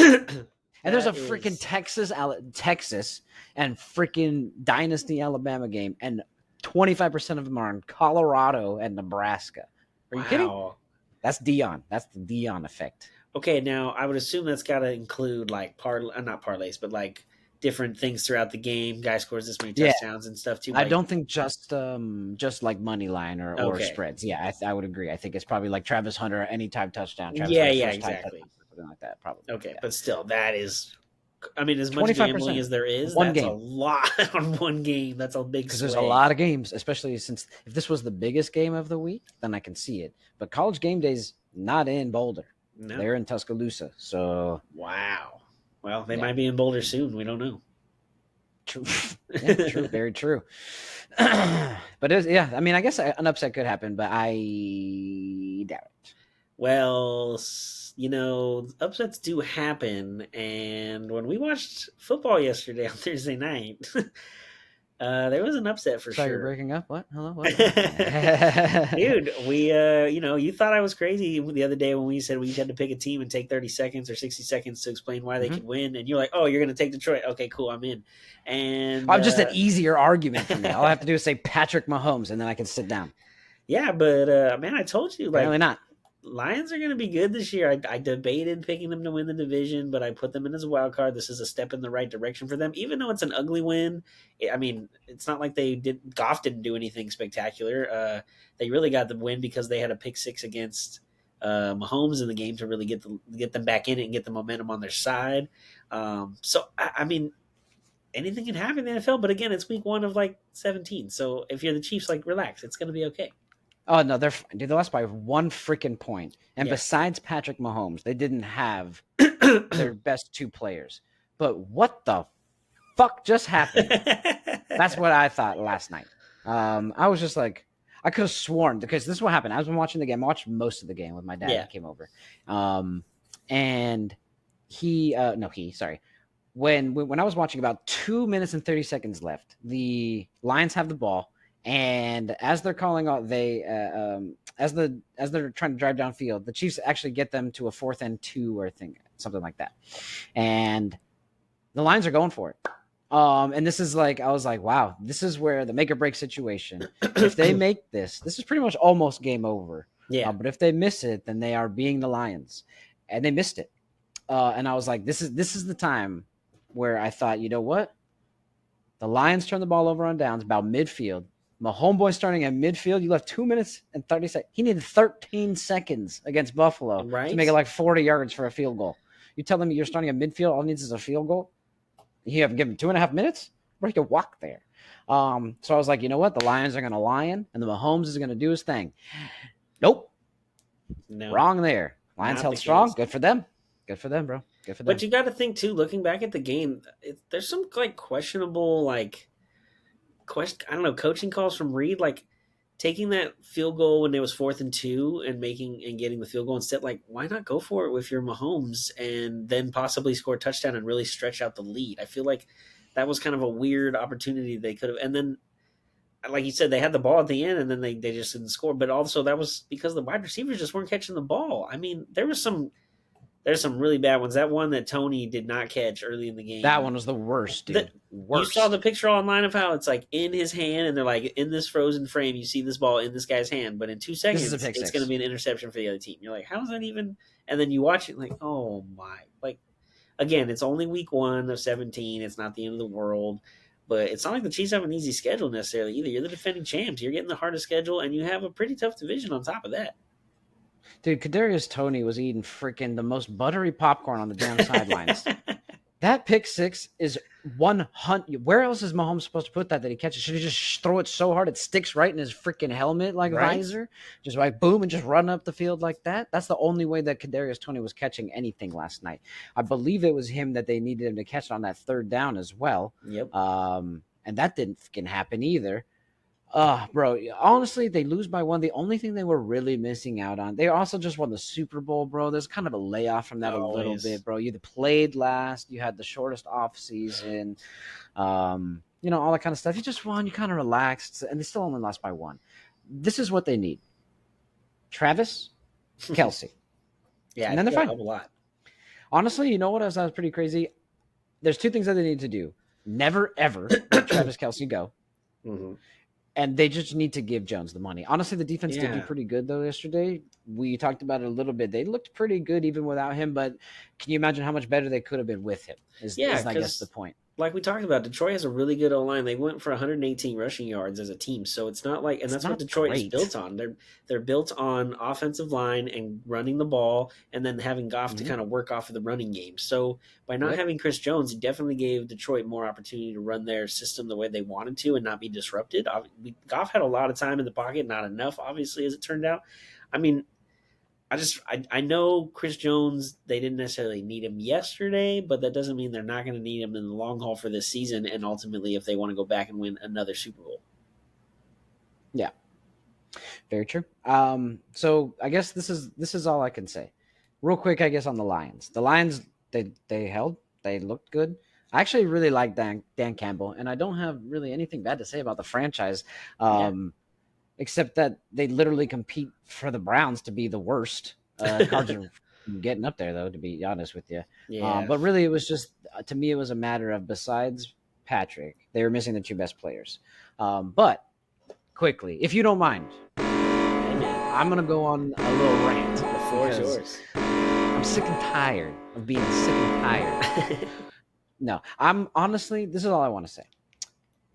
And there's a that freaking is Texas and freaking Dynasty Alabama game, and 25% of them are in Colorado and Nebraska. Are you kidding? wow. That's Dion. That's the Dion effect. Okay, now I would assume that's got to include like not parlays, but like different things throughout the game. Guy scores this many Yeah, touchdowns and stuff too. I Like, don't think just like money line or okay, spreads. Yeah, I would agree. I think it's probably like Travis Hunter anytime touchdown, Travis yeah, Hunter yeah, first time touchdown, exactly. something like that. Probably. Okay, Yeah, but still, that is. I mean, as much gambling 25% as there is, one that's a game. lot on one game. That's a big Because there's a sway. lot of games, especially since if this was the biggest game of the week, then I can see it. But College Game Day's not in Boulder; No, they're in Tuscaloosa. So wow. Well, they yeah, might be in Boulder soon. We don't know. true. Yeah, true, very true. But yeah, I mean, I guess an upset could happen, but I doubt it. Well, upsets do happen. And when we watched football yesterday on Thursday night, there was an upset for Sorry, you're sure. breaking up. What? Hello? What? Dude, you thought I was crazy the other day when we said we each had to pick a team and take 30 seconds or 60 seconds to explain why they Mhm. could win. And you're like, oh, you're going to take Detroit. Okay, cool. I'm in. And I'm just an easier argument for me. All I have to do is say Patrick Mahomes, and then I can sit down. yeah, but man, I told you, Apparently like, not. Lions are going to be good this year. I debated picking them to win the division, but I put them in as a wild card. This is a step in the right direction for them, even though it's an ugly win. I mean, it's not like Goff didn't do anything spectacular. They really got the win because they had a pick six against Mahomes in the game to really get them back in it and get the momentum on their side. So I mean, anything can happen in the NFL. But again, it's week one of like 17. So if you're the Chiefs, like relax, it's going to be okay. Oh no, they're fine. Dude, they lost by 1 freaking point. And Yeah. besides Patrick Mahomes, they didn't have their best two players. But what the fuck just happened? That's what I thought last night. I was just like, I could have sworn because this is what happened. I was watching the game. I watched most of the game with my dad. Yeah. He came over, and sorry. When I was watching, about 2 minutes and 30 seconds left, the Lions have the ball, and as they're calling out, as they're trying to drive downfield, the Chiefs actually get them to a 4th and 2 or something like that, and the Lions are going for it. And this is like, I was like, wow, this is where the make or break situation. If they make this is pretty much almost game over. Yeah. But if they miss it, then they are being the Lions, and they missed it. And I was like, this is the time where I thought, you know what? The Lions turn the ball over on downs about midfield. My homeboy starting at midfield. You left 2 minutes and 30 seconds. He needed 13 seconds against Buffalo to make it like 40 yards for a field goal. You tell them you're starting at midfield, all it needs is a field goal. You haven't given 2.5 minutes, where he could walk there. So I was like, you know what? The Lions are going to lion, and the Mahomes is going to do his thing. Nope. No. Wrong there. Lions held strong. Case. Good for them. Good for them, bro. Good for them. But you got to think too. Looking back at the game, there's some like questionable I don't know, coaching calls from Reed, like taking that field goal when it was 4th and 2 and getting the field goal instead. Like, why not go for it with your Mahomes and then possibly score a touchdown and really stretch out the lead? I feel like that was kind of a weird opportunity they could have. And then, like you said, they had the ball at the end and then they just didn't score. But also that was because the wide receivers just weren't catching the ball. I mean, there was some There's some really bad ones. That one that Tony did not catch early in the That game. one was the worst, The, dude. you saw the Worst. picture online of how it's like in his hand, and they're like in this frozen frame. You see this ball in this guy's hand, but in 2 This is a seconds, pick it's going to six. be an interception for the other team. You're like, how is that even? And then you watch it, like, oh my! Like again, it's only week 1 of 17. It's not the end of the world, but it's not like the Chiefs have an easy schedule necessarily either. You're the defending champs. You're getting the hardest schedule, and you have a pretty tough division on top of that. Dude, Kadarius Toney was eating freaking the most buttery popcorn on the damn sidelines. That pick six is 100. Where else is Mahomes supposed to put that he catches? Should he just throw it so hard it sticks right in his freaking helmet like Right? visor? Just like boom and just run up the field like that? That's the only way that Kadarius Toney was catching anything last night. I believe it was him that they needed him to catch on that third down as well. Yep. And that didn't freaking happen either. Bro, honestly, they lose by 1. The only thing they were really missing out on, they also just won the Super Bowl, bro. There's kind of a layoff from that a little Always. bit, bro. You played last, you had the shortest off season, all that kind of stuff. You just won, you kind of relaxed, and they still only lost by 1. This is what they need: Travis, Kelsey, Yeah, and then they're that'll fine. help a lot. Honestly, you know what else? That was pretty crazy. There's 2 things that they need to do: never ever let Travis Kelsey go. Mm-hmm. And they just need to give Jones the money. Honestly, the defense did do Yeah. pretty good, though, yesterday. We talked about it a little bit. They looked pretty good even without him, but can you imagine how much better they could have been with him, Yeah, I guess, the because point. like we talked about, Detroit has a really good O line. They went for 118 rushing yards as a team, so it's not like, and It's that's what not Detroit is great. built on. They're built on offensive line and running the ball, and then having Goff to Mm-hmm. kind of work off of the running game. So by not Yep. having Chris Jones, he definitely gave Detroit more opportunity to run their system the way they wanted to and not be disrupted. Goff had a lot of time in the pocket, not enough, obviously, as it turned out. I mean, I know Chris Jones, they didn't necessarily need him yesterday, but that doesn't mean they're not going to need him in the long haul for this season and ultimately if they want to go back and win another Super Bowl. Yeah, very true. So I guess this is all I can say. Real quick, I guess, on the Lions. The Lions, they held, they looked good. I actually really like Dan Campbell, and I don't have really anything bad to say about the franchise. Yeah. Except that they literally compete for the Browns to be the worst. Cards are getting up there, though, to be honest with you. Yeah. But really, it was just, to me, it was a matter of, besides Patrick, they were missing the 2 best players. But quickly, if you don't mind, Hey, man. I'm going to go on a little rant. The floor is because yours. I'm sick and tired of being sick and tired. No, I'm honestly, this is all I want to say.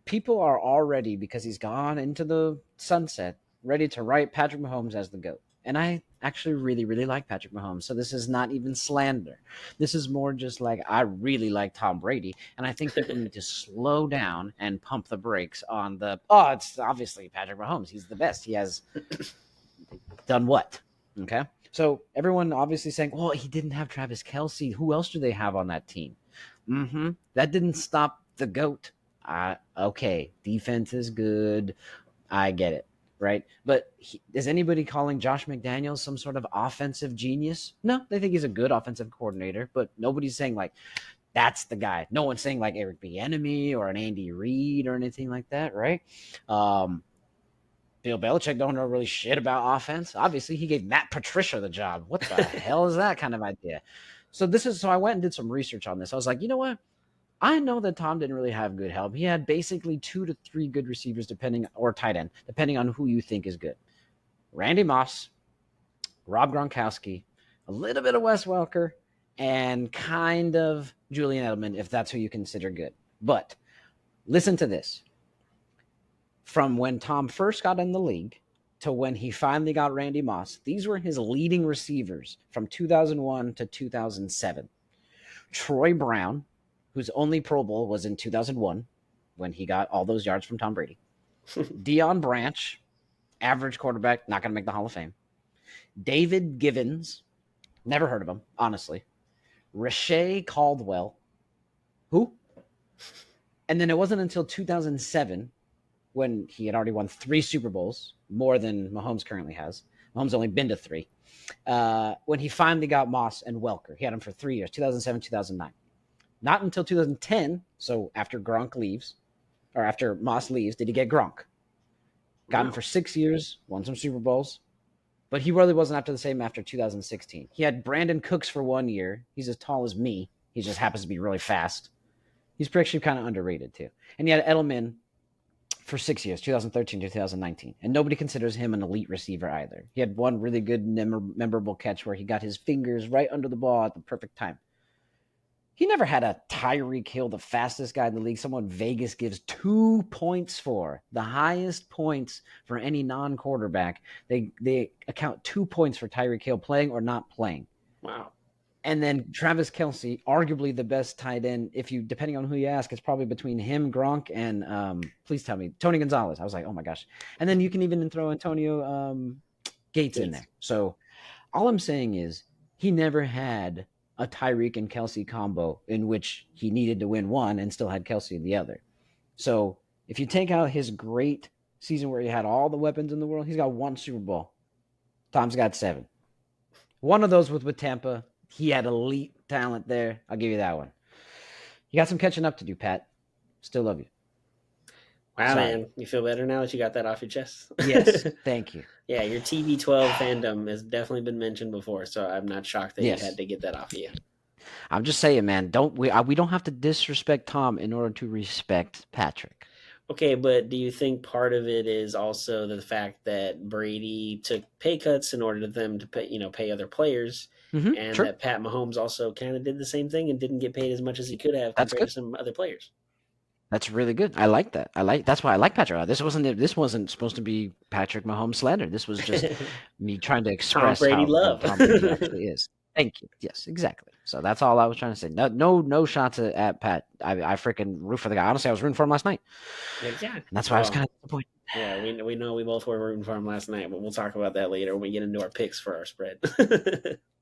People are already, because he's gone into the sunset, ready to write Patrick Mahomes as the GOAT. And I actually really, really like Patrick Mahomes. So this is not even slander. This is more just like, I really like Tom Brady. And I think people need to slow down and pump the brakes on it's obviously Patrick Mahomes. He's the best. He has done what? Okay. So everyone obviously saying, well, he didn't have Travis Kelsey. Who else do they have on that team? That didn't stop the GOAT. Okay, defense is good. I get it, right? But is anybody calling Josh McDaniels some sort of offensive genius? No, they think he's a good offensive coordinator, but nobody's saying like that's the guy. No one's saying like Eric Bieniemy or an Andy Reid or anything like that, right? Bill Belichick don't know really shit about offense. Obviously, he gave Matt Patricia the job. What the hell is that kind of idea? So I went and did some research on this. I was like, you know what? I know that Tom didn't really have good help. He had basically 2 to 3 good receivers, or tight end, depending on who you think is good. Randy Moss, Rob Gronkowski, a little bit of Wes Welker, and kind of Julian Edelman, if that's who you consider good. But listen to this. From when Tom first got in the league to when he finally got Randy Moss, these were his leading receivers from 2001 to 2007. Troy Brown, whose only Pro Bowl was in 2001 when he got all those yards from Tom Brady. Deion Branch, average quarterback, not going to make the Hall of Fame. David Givens, never heard of him, honestly. Rashay Caldwell, who? And then it wasn't until 2007 when he had already won 3 Super Bowls, more than Mahomes currently has. Mahomes only been to 3. When he finally got Moss and Welker. He had him for 3 years, 2007, 2009. Not until 2010, so after Gronk leaves, or after Moss leaves, did he get Gronk. Got him for 6 years, won some Super Bowls. but he really wasn't after the same after 2016. He had Brandon Cooks for 1 year. He's as tall as me. He just happens to be really fast. He's actually kind of underrated too. And he had Edelman for 6 years, 2013 to 2019. And nobody considers him an elite receiver either. He had one really good, memorable catch where he got his fingers right under the ball at the perfect time. He never had a Tyreek Hill, the fastest guy in the league, someone Vegas gives 2 points for, the highest points for any non-quarterback. They account 2 points for Tyreek Hill playing or not playing. Wow. And then Travis Kelce, arguably the best tight end. If you, depending on who you ask, it's probably between him, Gronk, and please tell me, Tony Gonzalez. I was like, oh my gosh. And then you can even throw Antonio Gates in there. So all I'm saying is he never had a Tyreek and Kelce combo in which he needed to win one and still had Kelce in the other. So if you take out his great season where he had all the weapons in the world, he's got 1 Super Bowl. Tom's got 7. One of those was with Tampa. He had elite talent there. I'll give you that one. You got some catching up to do, Pat. Still love you. Wow, sorry, man. You feel better now that you got that off your chest? Yes, thank you. Yeah, your TB12 fandom has definitely been mentioned before, so I'm not shocked that you had to get that off of you. I'm just saying, man, we don't have to disrespect Tom in order to respect Patrick. Okay, but do you think part of it is also the fact that Brady took pay cuts in order for them to pay other players, and that Pat Mahomes also kind of did the same thing and didn't get paid as much as he could have compared to some other players? That's really good. I like that. That's why I like Patrick. This wasn't supposed to be Patrick Mahomes slander. This was just me trying to express Tom Brady how love Tom Brady actually is. Thank you. Yes, exactly. So that's all I was trying to say. No shots at Pat. I freaking root for the guy. Honestly, I was rooting for him last night. Yeah. And that's why I was kind of disappointed. Yeah, we know we both were rooting for him last night, but we'll talk about that later when we get into our picks for our spread.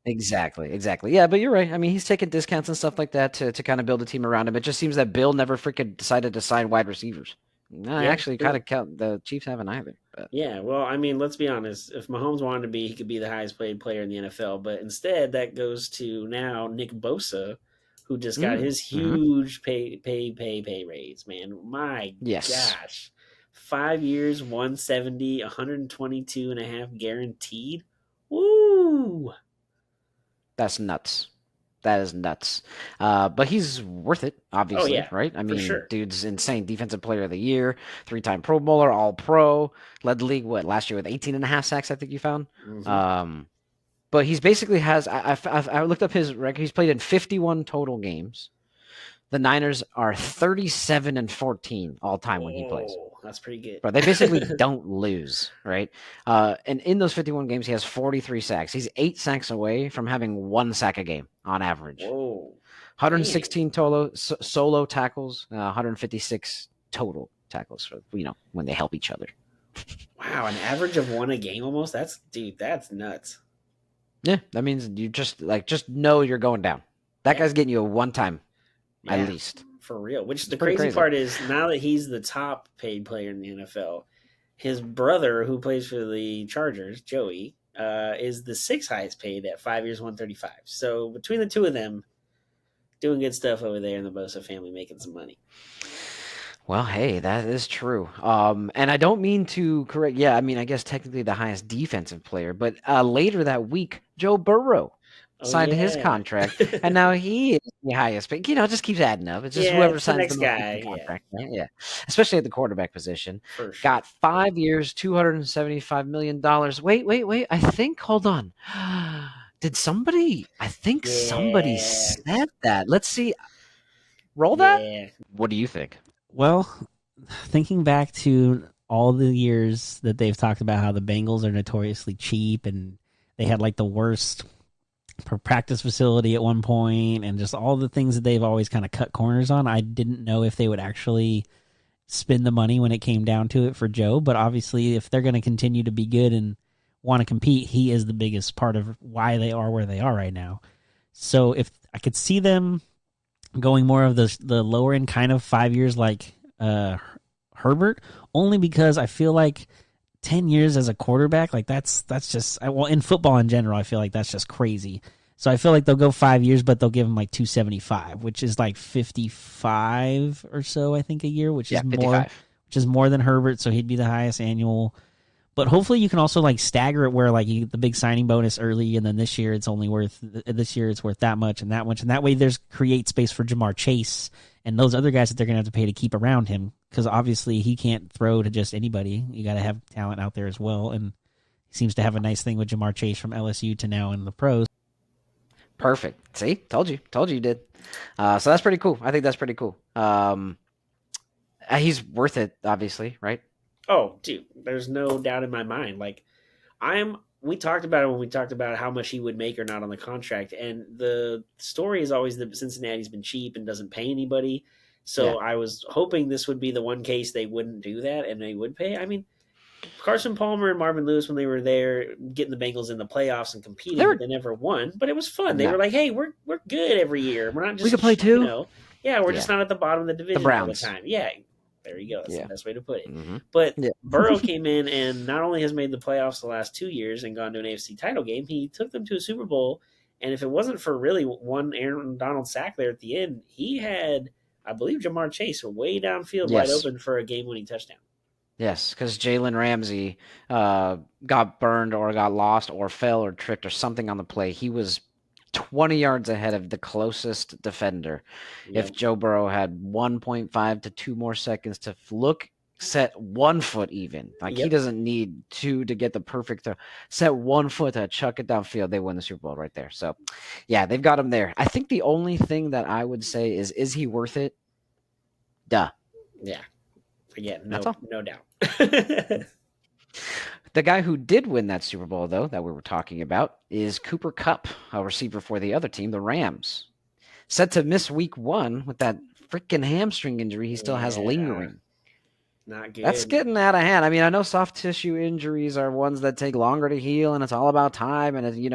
Exactly. Yeah, but you're right. I mean, he's taking discounts and stuff like that to kind of build a team around him. It just seems that Bill never freaking decided to sign wide receivers. No, yeah, actually, kind of count the Chiefs haven't either. But. Yeah, well, I mean, let's be honest. If Mahomes wanted to be, he could be the highest paid player in the NFL. But instead, that goes to now Nick Bosa, who just got his huge pay raise. Man, my gosh, 5 years, 170, 122 and a half guaranteed. Woo! That's nuts. That is nuts. But he's worth it, obviously, right? I mean, dude's insane. Defensive player of the year, 3-time Pro Bowler, all pro, led the league, last year with 18 and a half sacks, I think you found. But he's basically has, I looked up his record. He's played in 51 total games. The Niners are 37-14 all time when he plays. That's pretty good. But they basically don't lose, right? And in those 51 games, he has 43 sacks. He's 8 sacks away from having 1 sack a game on average. Whoa. 116 solo tackles, 156 total tackles for, when they help each other. Wow, an average of 1 a game almost? That's nuts. Yeah, that means you just know you're going down. That guy's getting you a one-time at least. For real. Which the crazy part is, now that he's the top paid player in the NFL, his brother, who plays for the Chargers, Joey, is the 6th highest paid at 5 years, 135. So between the two of them, doing good stuff over there in the Bosa family, making some money. Well, hey, that is true. And I don't mean to correct. Yeah, I mean, I guess technically the highest defensive player, but later that week, Joe Burrow signed his contract, and now he is the highest paid. Just keeps adding up. It's just whoever signs the next guy. Contract, right? Yeah, especially at the quarterback position. For sure. Got 5 years, $275 million. Wait. I think. Hold on. Did somebody? I think somebody said that. Let's see. Roll that. What do you think? Well, thinking back to all the years that they've talked about how the Bengals are notoriously cheap, and they had like the worst practice facility at one point, and just all the things that they've always kind of cut corners on, I didn't know if they would actually spend the money when it came down to it for Joe. But obviously, if they're going to continue to be good and want to compete, he is the biggest part of why they are where they are right now. So if I could see them going more of the lower end kind of 5 years like Herbert, only because I feel like 10 years as a quarterback, like that's just, well, in football in general, I feel like that's just crazy. So I feel like they'll go 5 years, but they'll give him like 275, which is like 55 or so, I think, a year, which is more than Herbert. So he'd be the highest annual But hopefully you can also like stagger it where like you get the big signing bonus early, and then this year it's worth that much and that much, and that way there's create space for Jamar Chase and those other guys that they're gonna have to pay to keep around him, because obviously he can't throw to just anybody. You got to have talent out there as well, and he seems to have a nice thing with Jamar Chase from LSU to now in the pros. Perfect. See, told you did. So that's pretty cool. I think that's pretty cool. He's worth it, obviously, right? Oh, dude, there's no doubt in my mind. Like, we talked about it when we talked about how much he would make or not on the contract, and the story is always that Cincinnati's been cheap and doesn't pay anybody. So I was hoping this would be the one case they wouldn't do that and they would pay. I mean, Carson Palmer and Marvin Lewis, when they were there getting the Bengals in the playoffs and competing, they never won, but it was fun. They were like, "Hey, we're good every year. We're not just we can play too. We're just not at the bottom of the division all the time." Yeah. There you go. That's the best way to put it. Mm-hmm. But Burrow came in and not only has made the playoffs the last 2 years and gone to an AFC title game, he took them to a Super Bowl. And if it wasn't for really one Aaron Donald sack there at the end, he had, I believe, Jamar Chase way downfield wide open for a game-winning touchdown. Yes, because Jaylen Ramsey got burned or got lost or fell or tripped or something on the play. He was 20 yards ahead of the closest defender. If Joe Burrow had 1.5 to 2 more seconds to set 1 foot even. He doesn't need 2 to get the perfect throw. Set 1 foot to chuck it downfield. They win the Super Bowl right there. So, yeah, they've got him there. I think the only thing that I would say is he worth it? Duh. Yeah. Yeah, no doubt. The guy who did win that Super Bowl, though, that we were talking about, is Cooper Kupp, a receiver for the other team, the Rams. Set to miss week 1 with that freaking hamstring injury he still has lingering. Not good. That's getting out of hand. I mean, I know soft tissue injuries are ones that take longer to heal, and it's all about time and,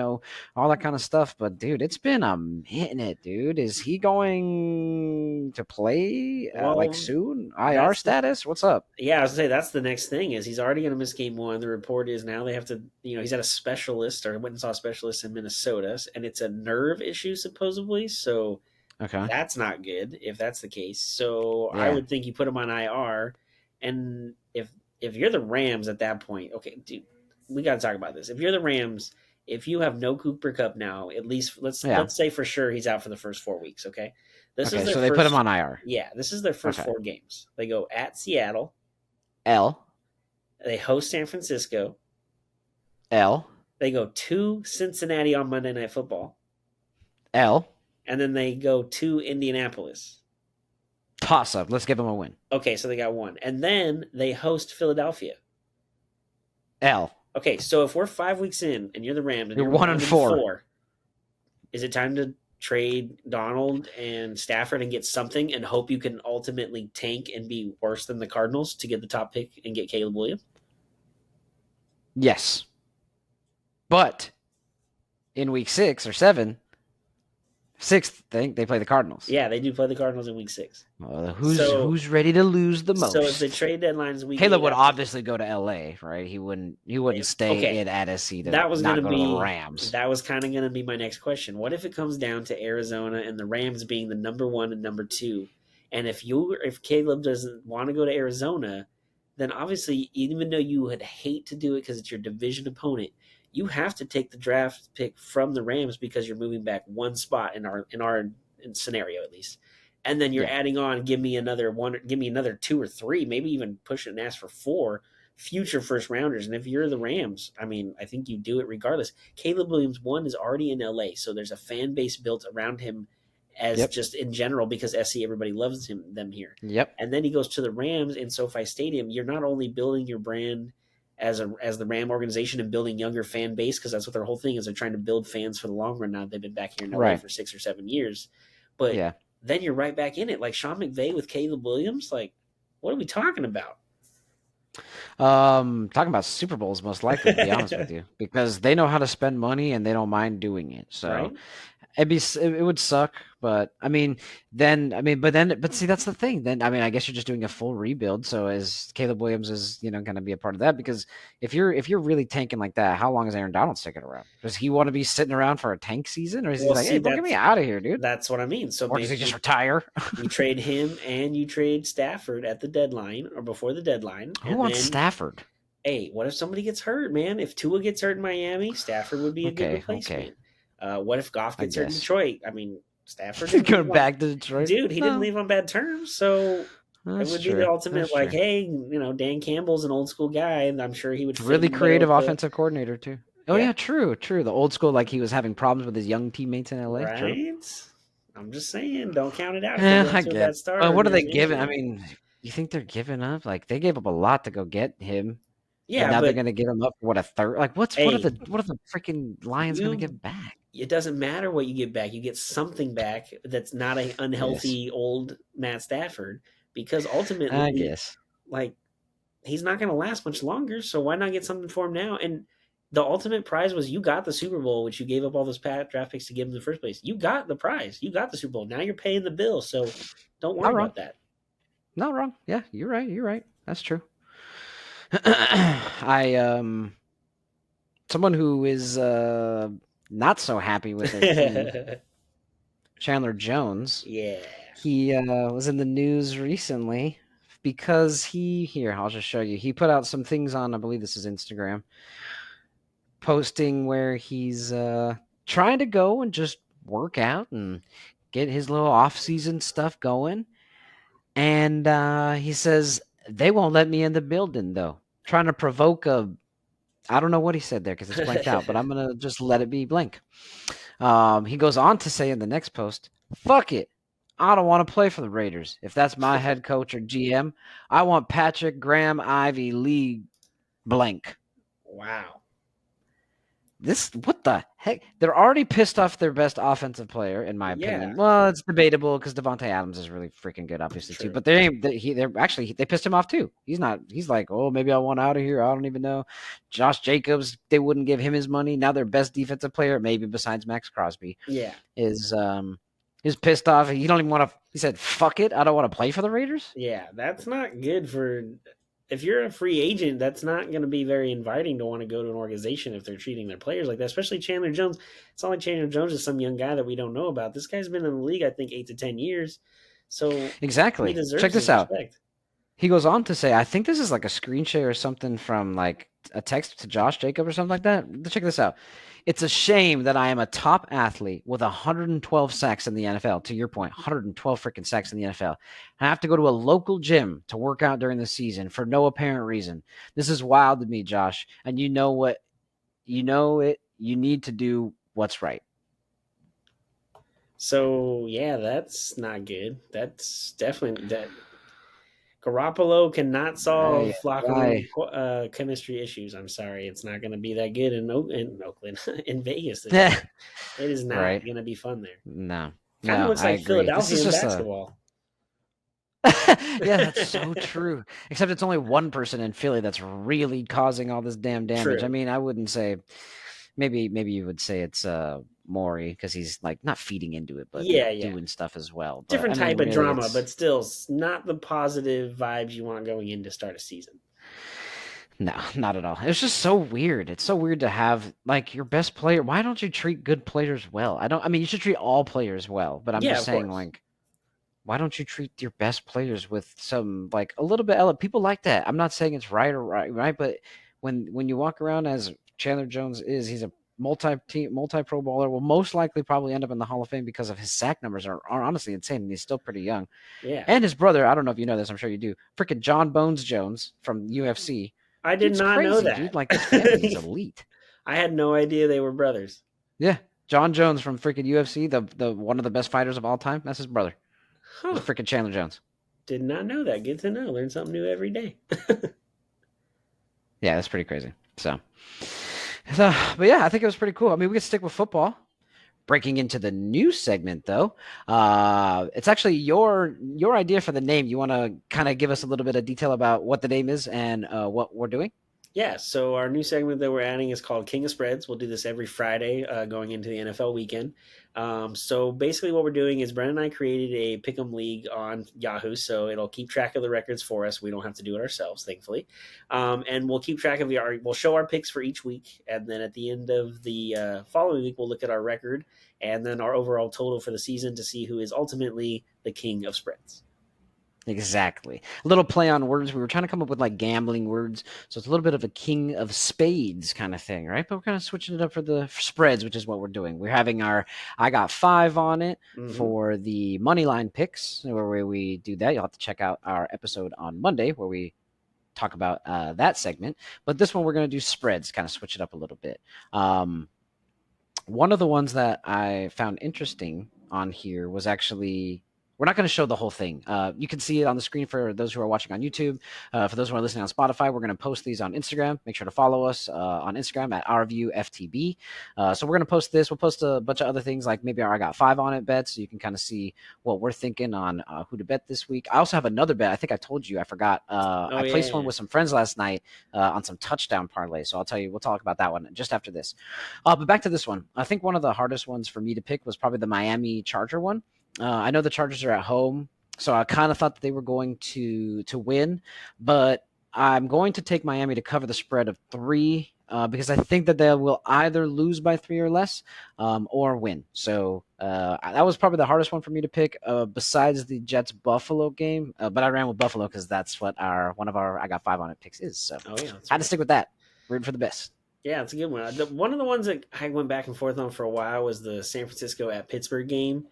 all that kind of stuff. But, dude, it's been a minute, dude. Is he going to play soon? IR status? What's up? Yeah, I was going to say that's the next thing is he's already going to miss game 1. The report is now they have to, he's at a specialist or went and saw a specialist in Minnesota, and it's a nerve issue supposedly. So that's not good if that's the case. So I would think you put him on IR. And if you're the Rams at that point, okay, dude, we got to talk about this. If you're the Rams, if you have no Cooper Kupp now, at least let's say for sure he's out for the first 4 weeks. Okay, so they put him on IR. Yeah, this is their first 4 games. They go at Seattle, L. They host San Francisco, L. They go to Cincinnati on Monday Night Football, L. And then they go to Indianapolis. Toss up. Let's give them a win. Okay, so they got 1. And then they host Philadelphia. L. Okay, so if we're 5 weeks in and you're the Rams and you're 1-4, is it time to trade Donald and Stafford and get something and hope you can ultimately tank and be worse than the Cardinals to get the top pick and get Caleb Williams? Yes. But in week 6 or 7, 6th, they play the Cardinals. Yeah, they do play the Cardinals in week 6. Who's ready to lose the most? So if the trade deadline is week Caleb would obviously go to LA, right? He wouldn't stay in Tennessee to that was not gonna go be, to the Rams. That was kind of going to be my next question. What if it comes down to Arizona and the Rams being the number 1 and number 2? And if Caleb doesn't want to go to Arizona, then obviously, even though you would hate to do it because it's your division opponent, you have to take the draft pick from the Rams because you're moving back 1 spot in our scenario at least, and then you're adding on. Give me another 2 or 3, maybe even push it and ask for 4 future first rounders. And if you're the Rams, I mean, I think you do it regardless. Caleb Williams 1 is already in LA, so there's a fan base built around him as just in general because SC everybody loves them here. Yep. And then he goes to the Rams in SoFi Stadium. You're not only building your brand as the Ram organization and building younger fan base, because that's what their whole thing is. They're trying to build fans for the long run now. They've been back here in LA for 6 or 7 years. But then you're right back in it. Like Sean McVay with Caleb Williams, like, what are we talking about? Talking about Super Bowls, most likely, to be honest with you, because they know how to spend money and they don't mind doing it. So it would suck, but but see, that's the thing. Then I guess you're just doing a full rebuild. So as Caleb Williams is going to be a part of that, because if you're really tanking like that, how long is Aaron Donald sticking around? Does he want to be sitting around for a tank season, or is he like, hey, get me out of here, dude? That's what I mean. So or does he just retire? You trade him and you trade Stafford at the deadline or before the deadline. Who wants Stafford? Hey, what if somebody gets hurt, man? If Tua gets hurt in Miami, Stafford would be a good Okay, okay, replacement. What if Goff I gets hurt in guess. Detroit? I mean, Stafford didn't leave Going on, back to Detroit? dude. He didn't No, leave on bad terms, so it that's would be the true. ultimate. That's Like, true. hey, Dan Campbell's an old school guy, and I'm sure he would fit Really in well creative with the. offensive coordinator too. Oh Yeah, yeah, true, true. The old school, like he was having problems with his young teammates in LA. True. right. I'm just saying, don't count it out if they Yeah, get off I to a get. bad start Well, or what are they there's giving? I injury. mean, you think they're giving up? Like they gave up a lot to go get him, and Yeah, now they're but gonna give him up for what, a third? Like hey, what are the freaking Lions gonna you give back? it doesn't matter what you get back. You get something back that's not an Yes, unhealthy old Matt Stafford because I ultimately, guess. like, he's not going to last much longer. So why not get something for him now? And the ultimate prize was you got the Super Bowl, which you gave up all those draft picks to give him in the first place. You got the prize. You got the Super Bowl. Now you're paying the bill. So don't worry Not wrong. about that. Not wrong. Yeah, you're right. You're right. That's true. I someone who is not so happy with their team, Chandler Jones. Yeah. He was in the news recently because here, I'll just show you. He put out some things on, I believe this is Instagram, posting where he's trying to go and just work out and get his little off-season stuff going. And he says, they won't let me in the building, though. Trying to provoke I don't know what he said there because it's blanked out, but I'm going to just let it be blank. He goes on to say in the next post, fuck it. I don't want to play for the Raiders. If that's my head coach or GM, I want Patrick Graham Ivy Lee blank. Wow. What the heck? They're already pissed off their best offensive player, in my Yeah. opinion. Well, it's debatable because Devontae Adams is really freaking good, obviously too. True. But they pissed him off too. He's like, oh, maybe I want out of here. I don't even know. Josh Jacobs, they wouldn't give him his money. Now their best defensive player, maybe besides Max Crosby, Yeah. is pissed off. He don't even want to. He said, "Fuck it, I don't want to play for the Raiders." Yeah. That's not good for. If you're a free agent, that's not going to be very inviting to want to go to an organization if they're treating their players like that, especially Chandler Jones. It's not like Chandler Jones is some young guy that we don't know about. This guy's been in the league, I think, 8 to 10 years. So he Exactly. Check deserves this his out. respect. He goes on to say, I think this is like a screen share or something from like a text to Josh Jacob or something like that. Check this out. It's a shame that I am a top athlete with 112 sacks in the NFL. To your point, 112 freaking sacks in the NFL. I have to go to a local gym to work out during the season for no apparent reason. This is wild to me, Josh. And you know what? You know it. You need to do what's right. So yeah, that's not good. That's definitely that. Garoppolo cannot solve locker Right. room chemistry issues. I'm sorry, it's not going to be that good in Oakland, in Vegas this year. It is not Right. going to be fun there. No. Kind of No, looks I like agree. This is Philadelphia in just basketball. yeah, that's so true. Except it's only one person in Philly that's really causing all this damn damage. I True. mean, I wouldn't say maybe you would say it's Maury because he's like not feeding into it, but Yeah, yeah. doing stuff as well. But Different I mean, type of really, drama, it's but still not the positive vibes you want going in to start a season. no, not at all. It's just so weird. It's so weird to have like your best player. Why don't you treat good players well? I mean, you should treat all players well, but I'm Yeah, just of saying course. like why don't you treat your best players with some like a little bit people like that. I'm not saying it's right or right, but when you walk around as Chandler Jones is, he's a multi pro baller, will most likely probably end up in the Hall of Fame because of his sack numbers are honestly insane and he's still pretty young. Yeah. And his brother, I don't know if you know this, I'm sure you do. Freaking John Bones Jones from UFC. I did Dude's not know crazy, dude. that. Like this family is elite. I had no idea they were brothers. Yeah. John Jones from freaking UFC, the one of the best fighters of all time. That's his brother. Huh. It's freaking Chandler Jones. Did not know that. Good to know. Learn something new every day. Yeah, that's pretty crazy. But yeah, I think it was pretty cool. I mean, we could stick with football. Breaking into the new segment, though, it's actually your idea for the name. You want to kind of give us a little bit of detail about what the name is and what we're doing? Yeah, so our new segment that we're adding is called King of Spreads. We'll do this every Friday going into the NFL weekend. So basically, what we're doing is Brent and I created a pick'em league on Yahoo, so it'll keep track of the records for us. We don't have to do it ourselves, thankfully, and we'll keep track of we'll show our picks for each week, and then at the end of the following week, we'll look at our record and then our overall total for the season to see who is ultimately the king of spreads. Exactly. A little play on words. We were trying to come up with like gambling words, so it's a little bit of a king of spades kind of thing, right? But we're kind of switching it up for spreads, which is what we're doing. We're having our I got 5 on it for the money line picks, where we do that. You'll have to check out our episode on Monday where we talk about that segment. But this one we're going to do spreads, kind of switch it up a little bit. One of the ones that I found interesting on here was actually we're not going to show the whole thing. You can see it on the screen for those who are watching on YouTube. For those who are listening on Spotify, we're going to post these on Instagram. Make sure to follow us on Instagram at OurViewFTB. So we're going to post this. We'll post a bunch of other things like maybe our I got 5 on it bets, so you can kind of see what we're thinking on who to bet this week. I also have another bet. I think I told you. I forgot. I placed one with some friends last night on some touchdown parlay. So I'll tell you. We'll talk about that one just after this. But back to this one. I think one of the hardest ones for me to pick was probably the Miami Charger one. I know the Chargers are at home, so I kind of thought that they were going to win, but I'm going to take Miami to cover the spread of 3 because I think that they will either lose by 3 or less or win. So that was probably the hardest one for me to pick besides the Jets-Buffalo game, but I ran with Buffalo because that's what one of our I got 5 on it picks is. So I had to stick with that. Rooting for the best. Yeah, it's a good one. One of the ones that I went back and forth on for a while was the San Francisco at Pittsburgh game.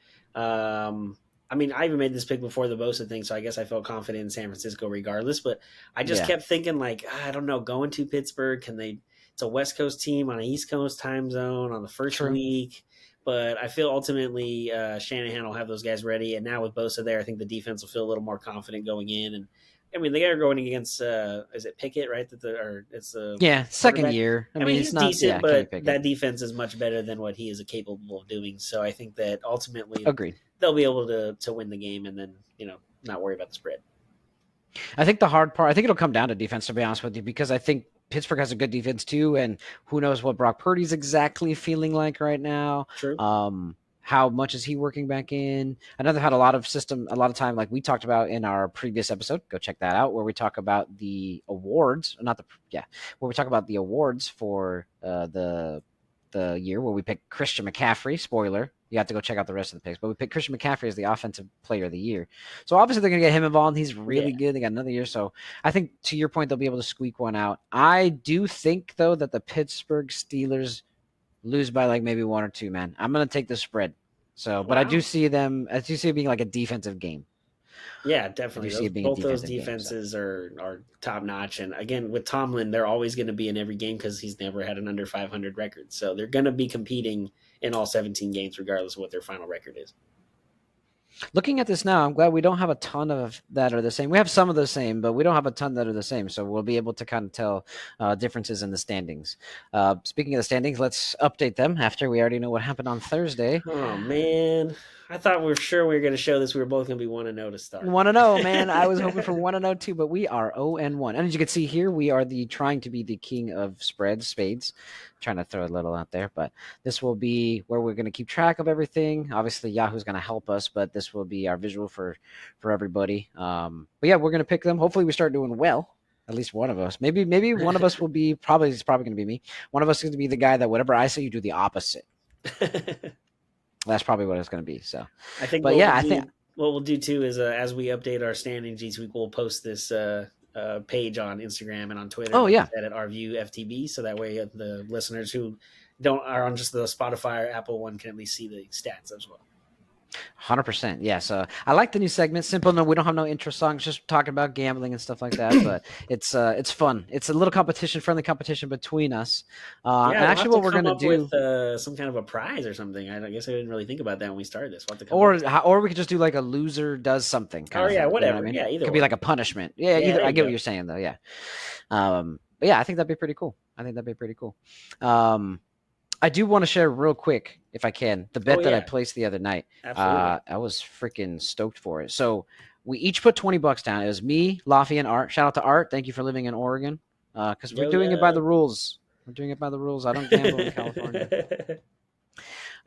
I mean, I even made this pick before the Bosa thing, so I guess I felt confident in San Francisco regardless. But I just kept thinking, like, I don't know, going to Pittsburgh, it's a West Coast team on an East Coast time zone on the first week. But I feel ultimately Shanahan will have those guys ready. And now with Bosa there, I think the defense will feel a little more confident going in. And I mean, they are going against is it Pickett, right? It's the second year. I mean, he's not decent, but that defense is much better than what he is capable of doing. So I think that ultimately, they'll be able to win the game and then not worry about the spread. I think the hard part, I think it'll come down to defense, to be honest with you, because I think Pittsburgh has a good defense too, and who knows what Brock Purdy's exactly feeling like right now. True. How much is he working back in? I know they've had a lot of time, like we talked about in our previous episode. Go check that out, where we talk about the awards, where we talk about the awards for the year, where we picked Christian McCaffrey. Spoiler, you have to go check out the rest of the picks, but we picked Christian McCaffrey as the offensive player of the year. So obviously they're going to get him involved. He's really good. They got another year. So I think, to your point, they'll be able to squeak one out. I do think, though, that the Pittsburgh Steelers lose by like maybe 1 or 2, man. I'm going to take the spread. So, but I do see it being like a defensive game. Yeah, definitely. Both those defenses are top notch. And again, with Tomlin, they're always going to be in every game because he's never had an under 500 record. So they're going to be competing in all 17 games, regardless of what their final record is. Looking at this now, I'm glad we don't have a ton of that are the same. We have some of the same, but we don't have a ton that are the same. So we'll be able to kind of tell differences in the standings. Speaking of the standings, let's update them after we already know what happened on Thursday. Oh, man. I thought we were going to show this. We were both going to be 1-0 to start. 1-0, man. I was hoping for 1-0 too, but we are 0-1. And as you can see here, we are trying to be the king of spades. Trying to throw a little out there, but this will be where we're going to keep track of everything. Obviously, Yahoo's going to help us, but this will be our visual for everybody. But yeah, we're going to pick them. Hopefully, we start doing well. At least one of us. Maybe one of us will be it's probably going to be me. One of us is going to be the guy that whatever I say, you do the opposite. That's probably what it's going to be. So I think. But I think what we'll do too is as we update our standings each week, we'll post this page on Instagram and on Twitter. Oh yeah, at OurViewFTB, so that way the listeners who are on just the Spotify or Apple one can at least see the stats as well. 100%. Yeah. So I like the new segment. Simple. No, we don't have no intro songs, just talking about gambling and stuff like that. But it's fun. It's a little friendly competition between us. And actually, what we're going to do with some kind of a prize or something. I guess I didn't really think about that when we started this. Or we could just do like a loser does something. Whatever. You know what I mean? Yeah, either. It could be like a punishment. Yeah. Either. I get what you're saying though. Yeah. But yeah, I think that'd be pretty cool. I do want to share real quick, if I can, the bet that I placed the other night. Absolutely. I was freaking stoked for it. So we each put $20 down. It was me, Lafayette, and Art. Shout out to Art. Thank you for living in Oregon. Because we're doing it by the rules. I don't gamble in California.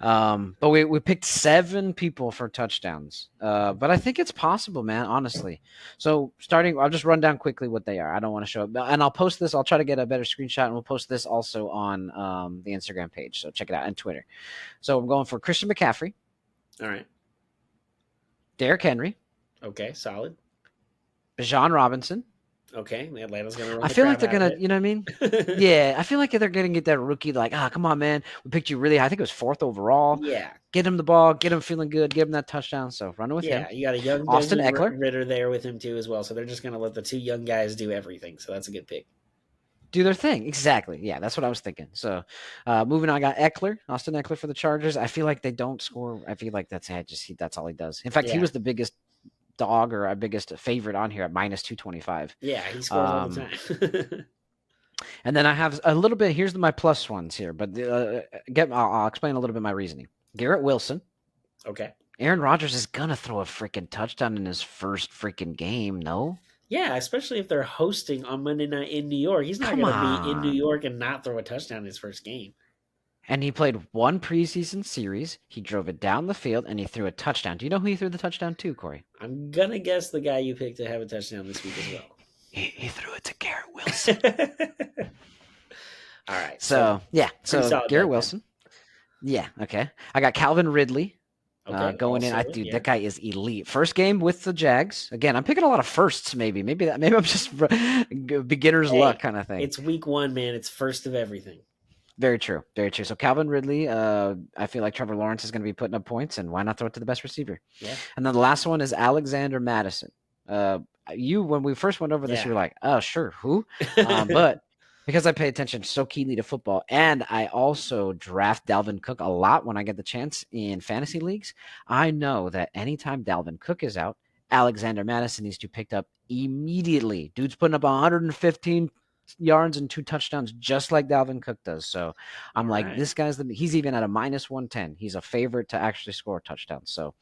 But we picked 7 people for touchdowns. But I think it's possible, man, honestly. So I'll just run down quickly what they are. I don't want to show it. And I'll post this. I'll try to get a better screenshot, and we'll post this also on the Instagram page. So check it out, and Twitter. So I'm going for Christian McCaffrey. All right. Derrick Henry. Okay, solid. Bijan Robinson. Okay, Atlanta's going to run I the feel like crap they're out of gonna, you know what I mean? it. Yeah, I feel like they're gonna get that rookie. Like, come on, man, we picked you really high. I think it was 4th overall. Yeah. Get him the ball, get him feeling good, give him that touchdown. So running with him. Yeah, you got a young Austin Desmond Eckler. Ritter there with him too as well. So they're just going to let the 2 young guys do everything. So that's a good pick. Do their thing. Exactly. Yeah, that's what I was thinking. So moving on, I got Austin Eckler for the Chargers. I feel like they don't score. I feel like that's all he does. In fact, he was the biggest dog or our biggest favorite on here at minus 225. Yeah, he scores all the time. And then I have a little bit. Here's my plus ones here, but I'll explain a little bit my reasoning. Garrett Wilson. Okay. Aaron Rodgers is gonna throw a freaking touchdown in his first freaking game. No. Yeah, especially if they're hosting on Monday night in New York. He's not going to be in New York and not throw a touchdown in his first game. And he played one preseason series. He drove it down the field, and he threw a touchdown. Do you know who he threw the touchdown to, Corey? I'm going to guess the guy you picked to have a touchdown this week as well. He threw it to Garrett Wilson. All right. So Garrett Wilson. Yeah, okay. I got Calvin Ridley going in. That guy is elite. First game with the Jags. Again, I'm picking a lot of firsts. Maybe I'm just beginner's luck kind of thing. It's week 1, man. It's first of everything. Very true. Very true. So Calvin Ridley, I feel like Trevor Lawrence is going to be putting up points, and why not throw it to the best receiver? Yeah. And then the last one is Alexander Madison. When we first went over this, you were like, oh, sure, who? But because I pay attention so keenly to football, and I also draft Dalvin Cook a lot when I get the chance in fantasy leagues, I know that anytime Dalvin Cook is out, Alexander Madison needs to be picked up immediately. Dude's putting up 115 yards and 2 touchdowns just like Dalvin Cook does. So I'm like, this guy's he's even at a minus 110. He's a favorite to actually score a touchdown. So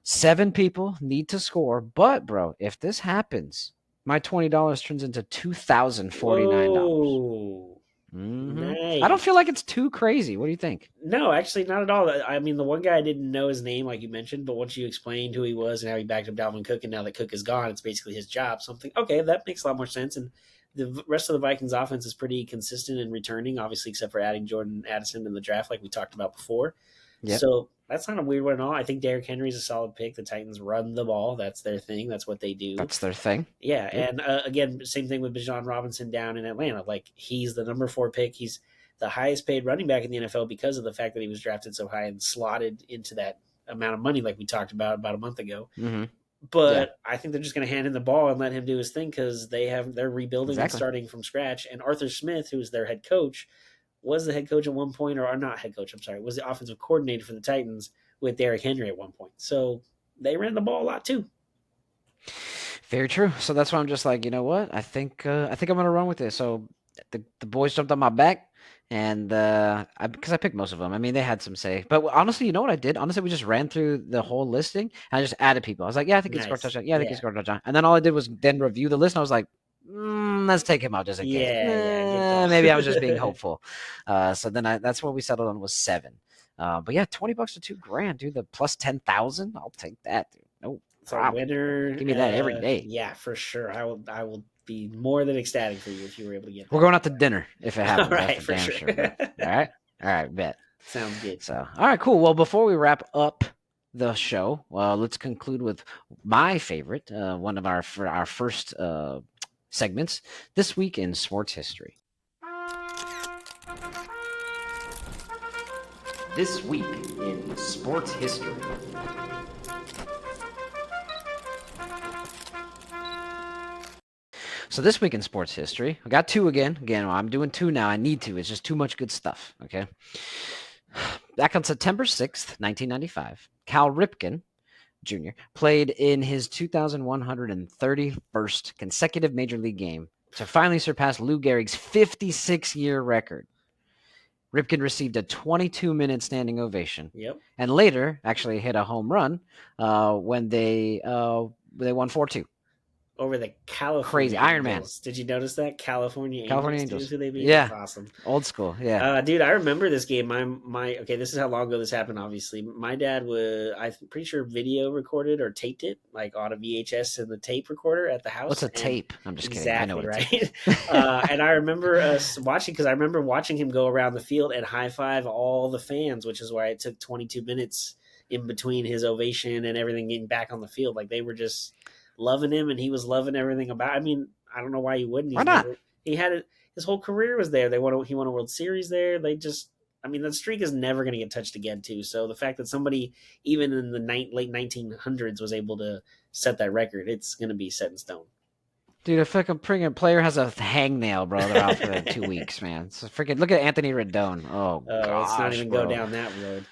7 people need to score. But, bro, if this happens, my $20 turns into $2,049. Nice. I don't feel like it's too crazy. What do you think? No, actually, not at all. I mean, the one guy I didn't know his name, like you mentioned, but once you explained who he was and how he backed up Dalvin Cook, and now that Cook is gone, it's basically his job. Something, okay, that makes a lot more sense. And the rest of the Vikings offense is pretty consistent in returning, obviously, except for adding Jordan Addison in the draft, like we talked about before. Yep. So that's not a weird one at all. I think Derrick Henry is a solid pick. The Titans run the ball. That's their thing. That's what they do. That's their thing. Yeah. And again, same thing with Bijan Robinson down in Atlanta. Like, he's the number 4 pick. He's the highest paid running back in the NFL because of the fact that he was drafted so high and slotted into that amount of money like we talked about a month ago. Mm-hmm. But I think they're just going to hand him the ball and let him do his thing because they're rebuilding and starting from scratch. And Arthur Smith, who's their head coach, was the head coach at one point, or not head coach, I'm sorry, was the offensive coordinator for the Titans with Derrick Henry at one point. So they ran the ball a lot too. Very true. So that's why I'm just like, you know what? I think I'm going to run with this. So the boys jumped on my back. And because I picked most of them. I mean, they had some say. But honestly, you know what I did? Honestly, we just ran through the whole listing. And I just added people. I was like, yeah, I think he scored a touchdown. Yeah, I think he scored a touchdown. And then all I did was then review the list. And I was like, let's take him out just in case. Maybe I was just being hopeful. So then that's what we settled on was 7. But yeah, $20 to $2,000, dude. The plus 10,000. I'll take that, dude. No problem. Winner. Give me that every day. Yeah, for sure. I will be more than ecstatic for you if you were able to get that. We're going out to dinner if it happens. All right, for sure. All right, bet. Sounds good. So, all right, cool. Well, before we wrap up the show, let's conclude with my favorite, one of our first segments, This Week in Sports History. This Week in Sports History. So this week in sports history, I got 2 again. Again, I'm doing 2 now. I need to. It's just too much good stuff, okay? Back on September 6th, 1995, Cal Ripken Jr. played in his 2,131st consecutive Major League game to finally surpass Lou Gehrig's 56-year record. Ripken received a 22-minute standing ovation. Yep. And later actually hit a home run when they won 4-2. Over the California Crazy Iron Angels. Man. Did you notice that? California Angels. Who they beat? Yeah. That's awesome. Old school. Yeah. Dude, I remember this game. Okay, this is how long ago this happened, obviously. My dad I'm pretty sure video recorded or taped it, like on a VHS in the tape recorder at the house. What's a tape? I'm just kidding. I know what right? And I remember us watching, because I remember watching him go around the field and high five all the fans, which is why it took 22 minutes in between his ovation and everything getting back on the field. Like, they were just loving him and he was loving everything about. I mean, I don't know why he wouldn't. Why not? He had it. His whole career was there. He won a World Series there. I mean, that streak is never going to get touched again, too. So the fact that somebody, even in the late 1900s, was able to set that record, it's going to be set in stone. Dude, a fucking player has a hangnail, bro. They're out for 2 weeks, man. So freaking look at Anthony Rendon. Oh, gosh, let's not even bro. go down that road.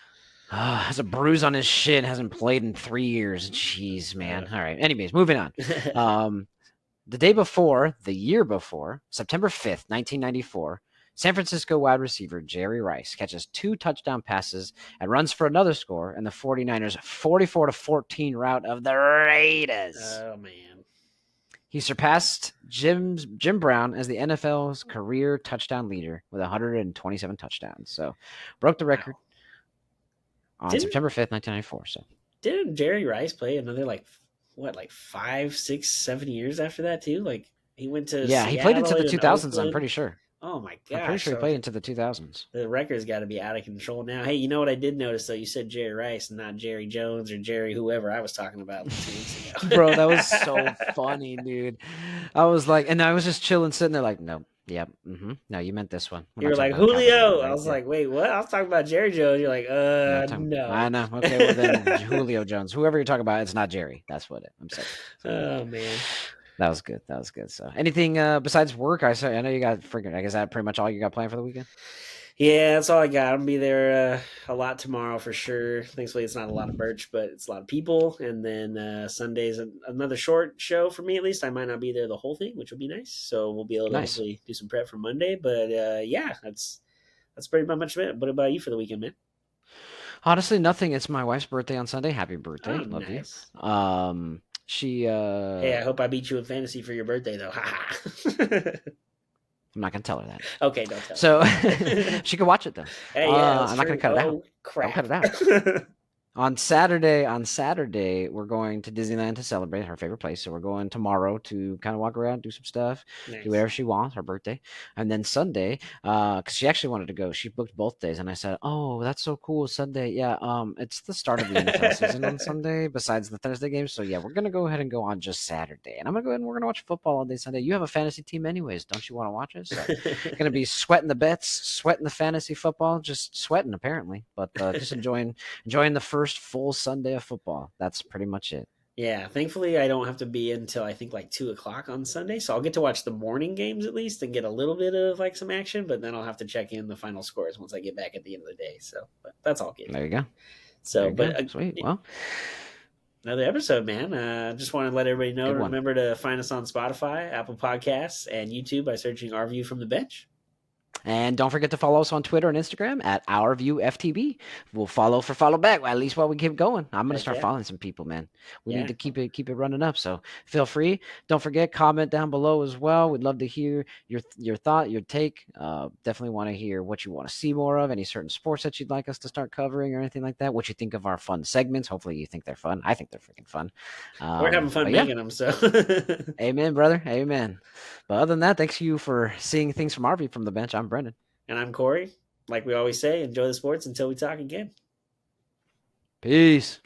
Has a bruise on his shin. Hasn't played in 3 years. Jeez, man. All right. Anyways, moving on. The year before, September 5th, 1994, San Francisco wide receiver Jerry Rice catches 2 touchdown passes and runs for another score in the 49ers' 44-14 rout of the Raiders. Oh, man. He surpassed Jim Brown as the NFL's career touchdown leader with 127 touchdowns. So, broke the record on September 5th, 1994. So, didn't Jerry Rice play another, 5, 6, 7 years after that, too? Like, he went to he played into the 2000s, I'm pretty sure. Oh, my gosh. I'm pretty sure he played into the 2000s. The record's got to be out of control now. Hey, you know what I did notice, though? You said Jerry Rice and not Jerry Jones or Jerry whoever I was talking about 2 weeks ago. Bro, that was so funny, dude. I was like, and I was just chilling, sitting there like, nope, yep, no, you meant this one. You were like, Julio. I was like, wait, what? I was talking about Jerry Jones. You're like, no. I know. Okay, well then, Julio Jones. Whoever you're talking about, it's not Jerry. That's what I'm saying. Oh, man. That was good. So, anything besides work? I know you got freaking. I guess that pretty much all you got planned for the weekend. Yeah, that's all I got. I'll be there a lot tomorrow for sure. Thankfully, it's not a lot of merch, but it's a lot of people. And then Sunday's another short show for me, at least. I might not be there the whole thing, which would be nice. So we'll be able to hopefully do some prep for Monday. But yeah, that's pretty much it. What about you for the weekend, man? Honestly, nothing. It's my wife's birthday on Sunday. Happy birthday! Oh, Love nice. you. Hey, I hope I beat you in fantasy for your birthday, though. I'm not gonna tell her that. Okay, don't tell. So she can watch it though. Hey, yeah, I'm not gonna cut it out. Crap. I'll cut it out. On Saturday, we're going to Disneyland to celebrate her favorite place. So we're going tomorrow to kind of walk around, do some stuff, do whatever she wants, her birthday. And then Sunday, because she actually wanted to go, she booked both days. And I said, oh, that's so cool, Sunday. Yeah, it's the start of the NFL season on Sunday, besides the Thursday game. So yeah, we're gonna go ahead and go on just Saturday. And I'm gonna go ahead and we're gonna watch football all day Sunday. You have a fantasy team anyways, don't you want to watch it? So gonna be sweating the bets, sweating the fantasy football, just sweating apparently, but just enjoying the first full Sunday of football. That's pretty much it. Yeah, thankfully I don't have to be until I think 2:00 on Sunday, so I'll get to watch the morning games at least and get a little bit of some action, but then I'll have to check in the final scores once I get back at the end of the day. So, but that's all good. There you go. So, sweet. Well, another episode, man. Just want to let everybody know. Remember to find us on Spotify, Apple Podcasts, and YouTube by searching Our View from the Bench. And don't forget to follow us on Twitter and Instagram at OurViewFTB. We'll follow back, at least while we keep going. I'm going to start following some people, man. We need to keep it running up. So feel free. Don't forget, comment down below as well. We'd love to hear your thought, your take. Definitely want to hear what you want to see more of, any certain sports that you'd like us to start covering or anything like that. What you think of our fun segments. Hopefully you think they're fun. I think they're freaking fun. We're having fun making them, so. Amen, brother. Amen. But other than that, thanks you for seeing things from our view from the bench. I'm Brendan. And I'm Corey. Like we always say, enjoy the sports until we talk again. Peace.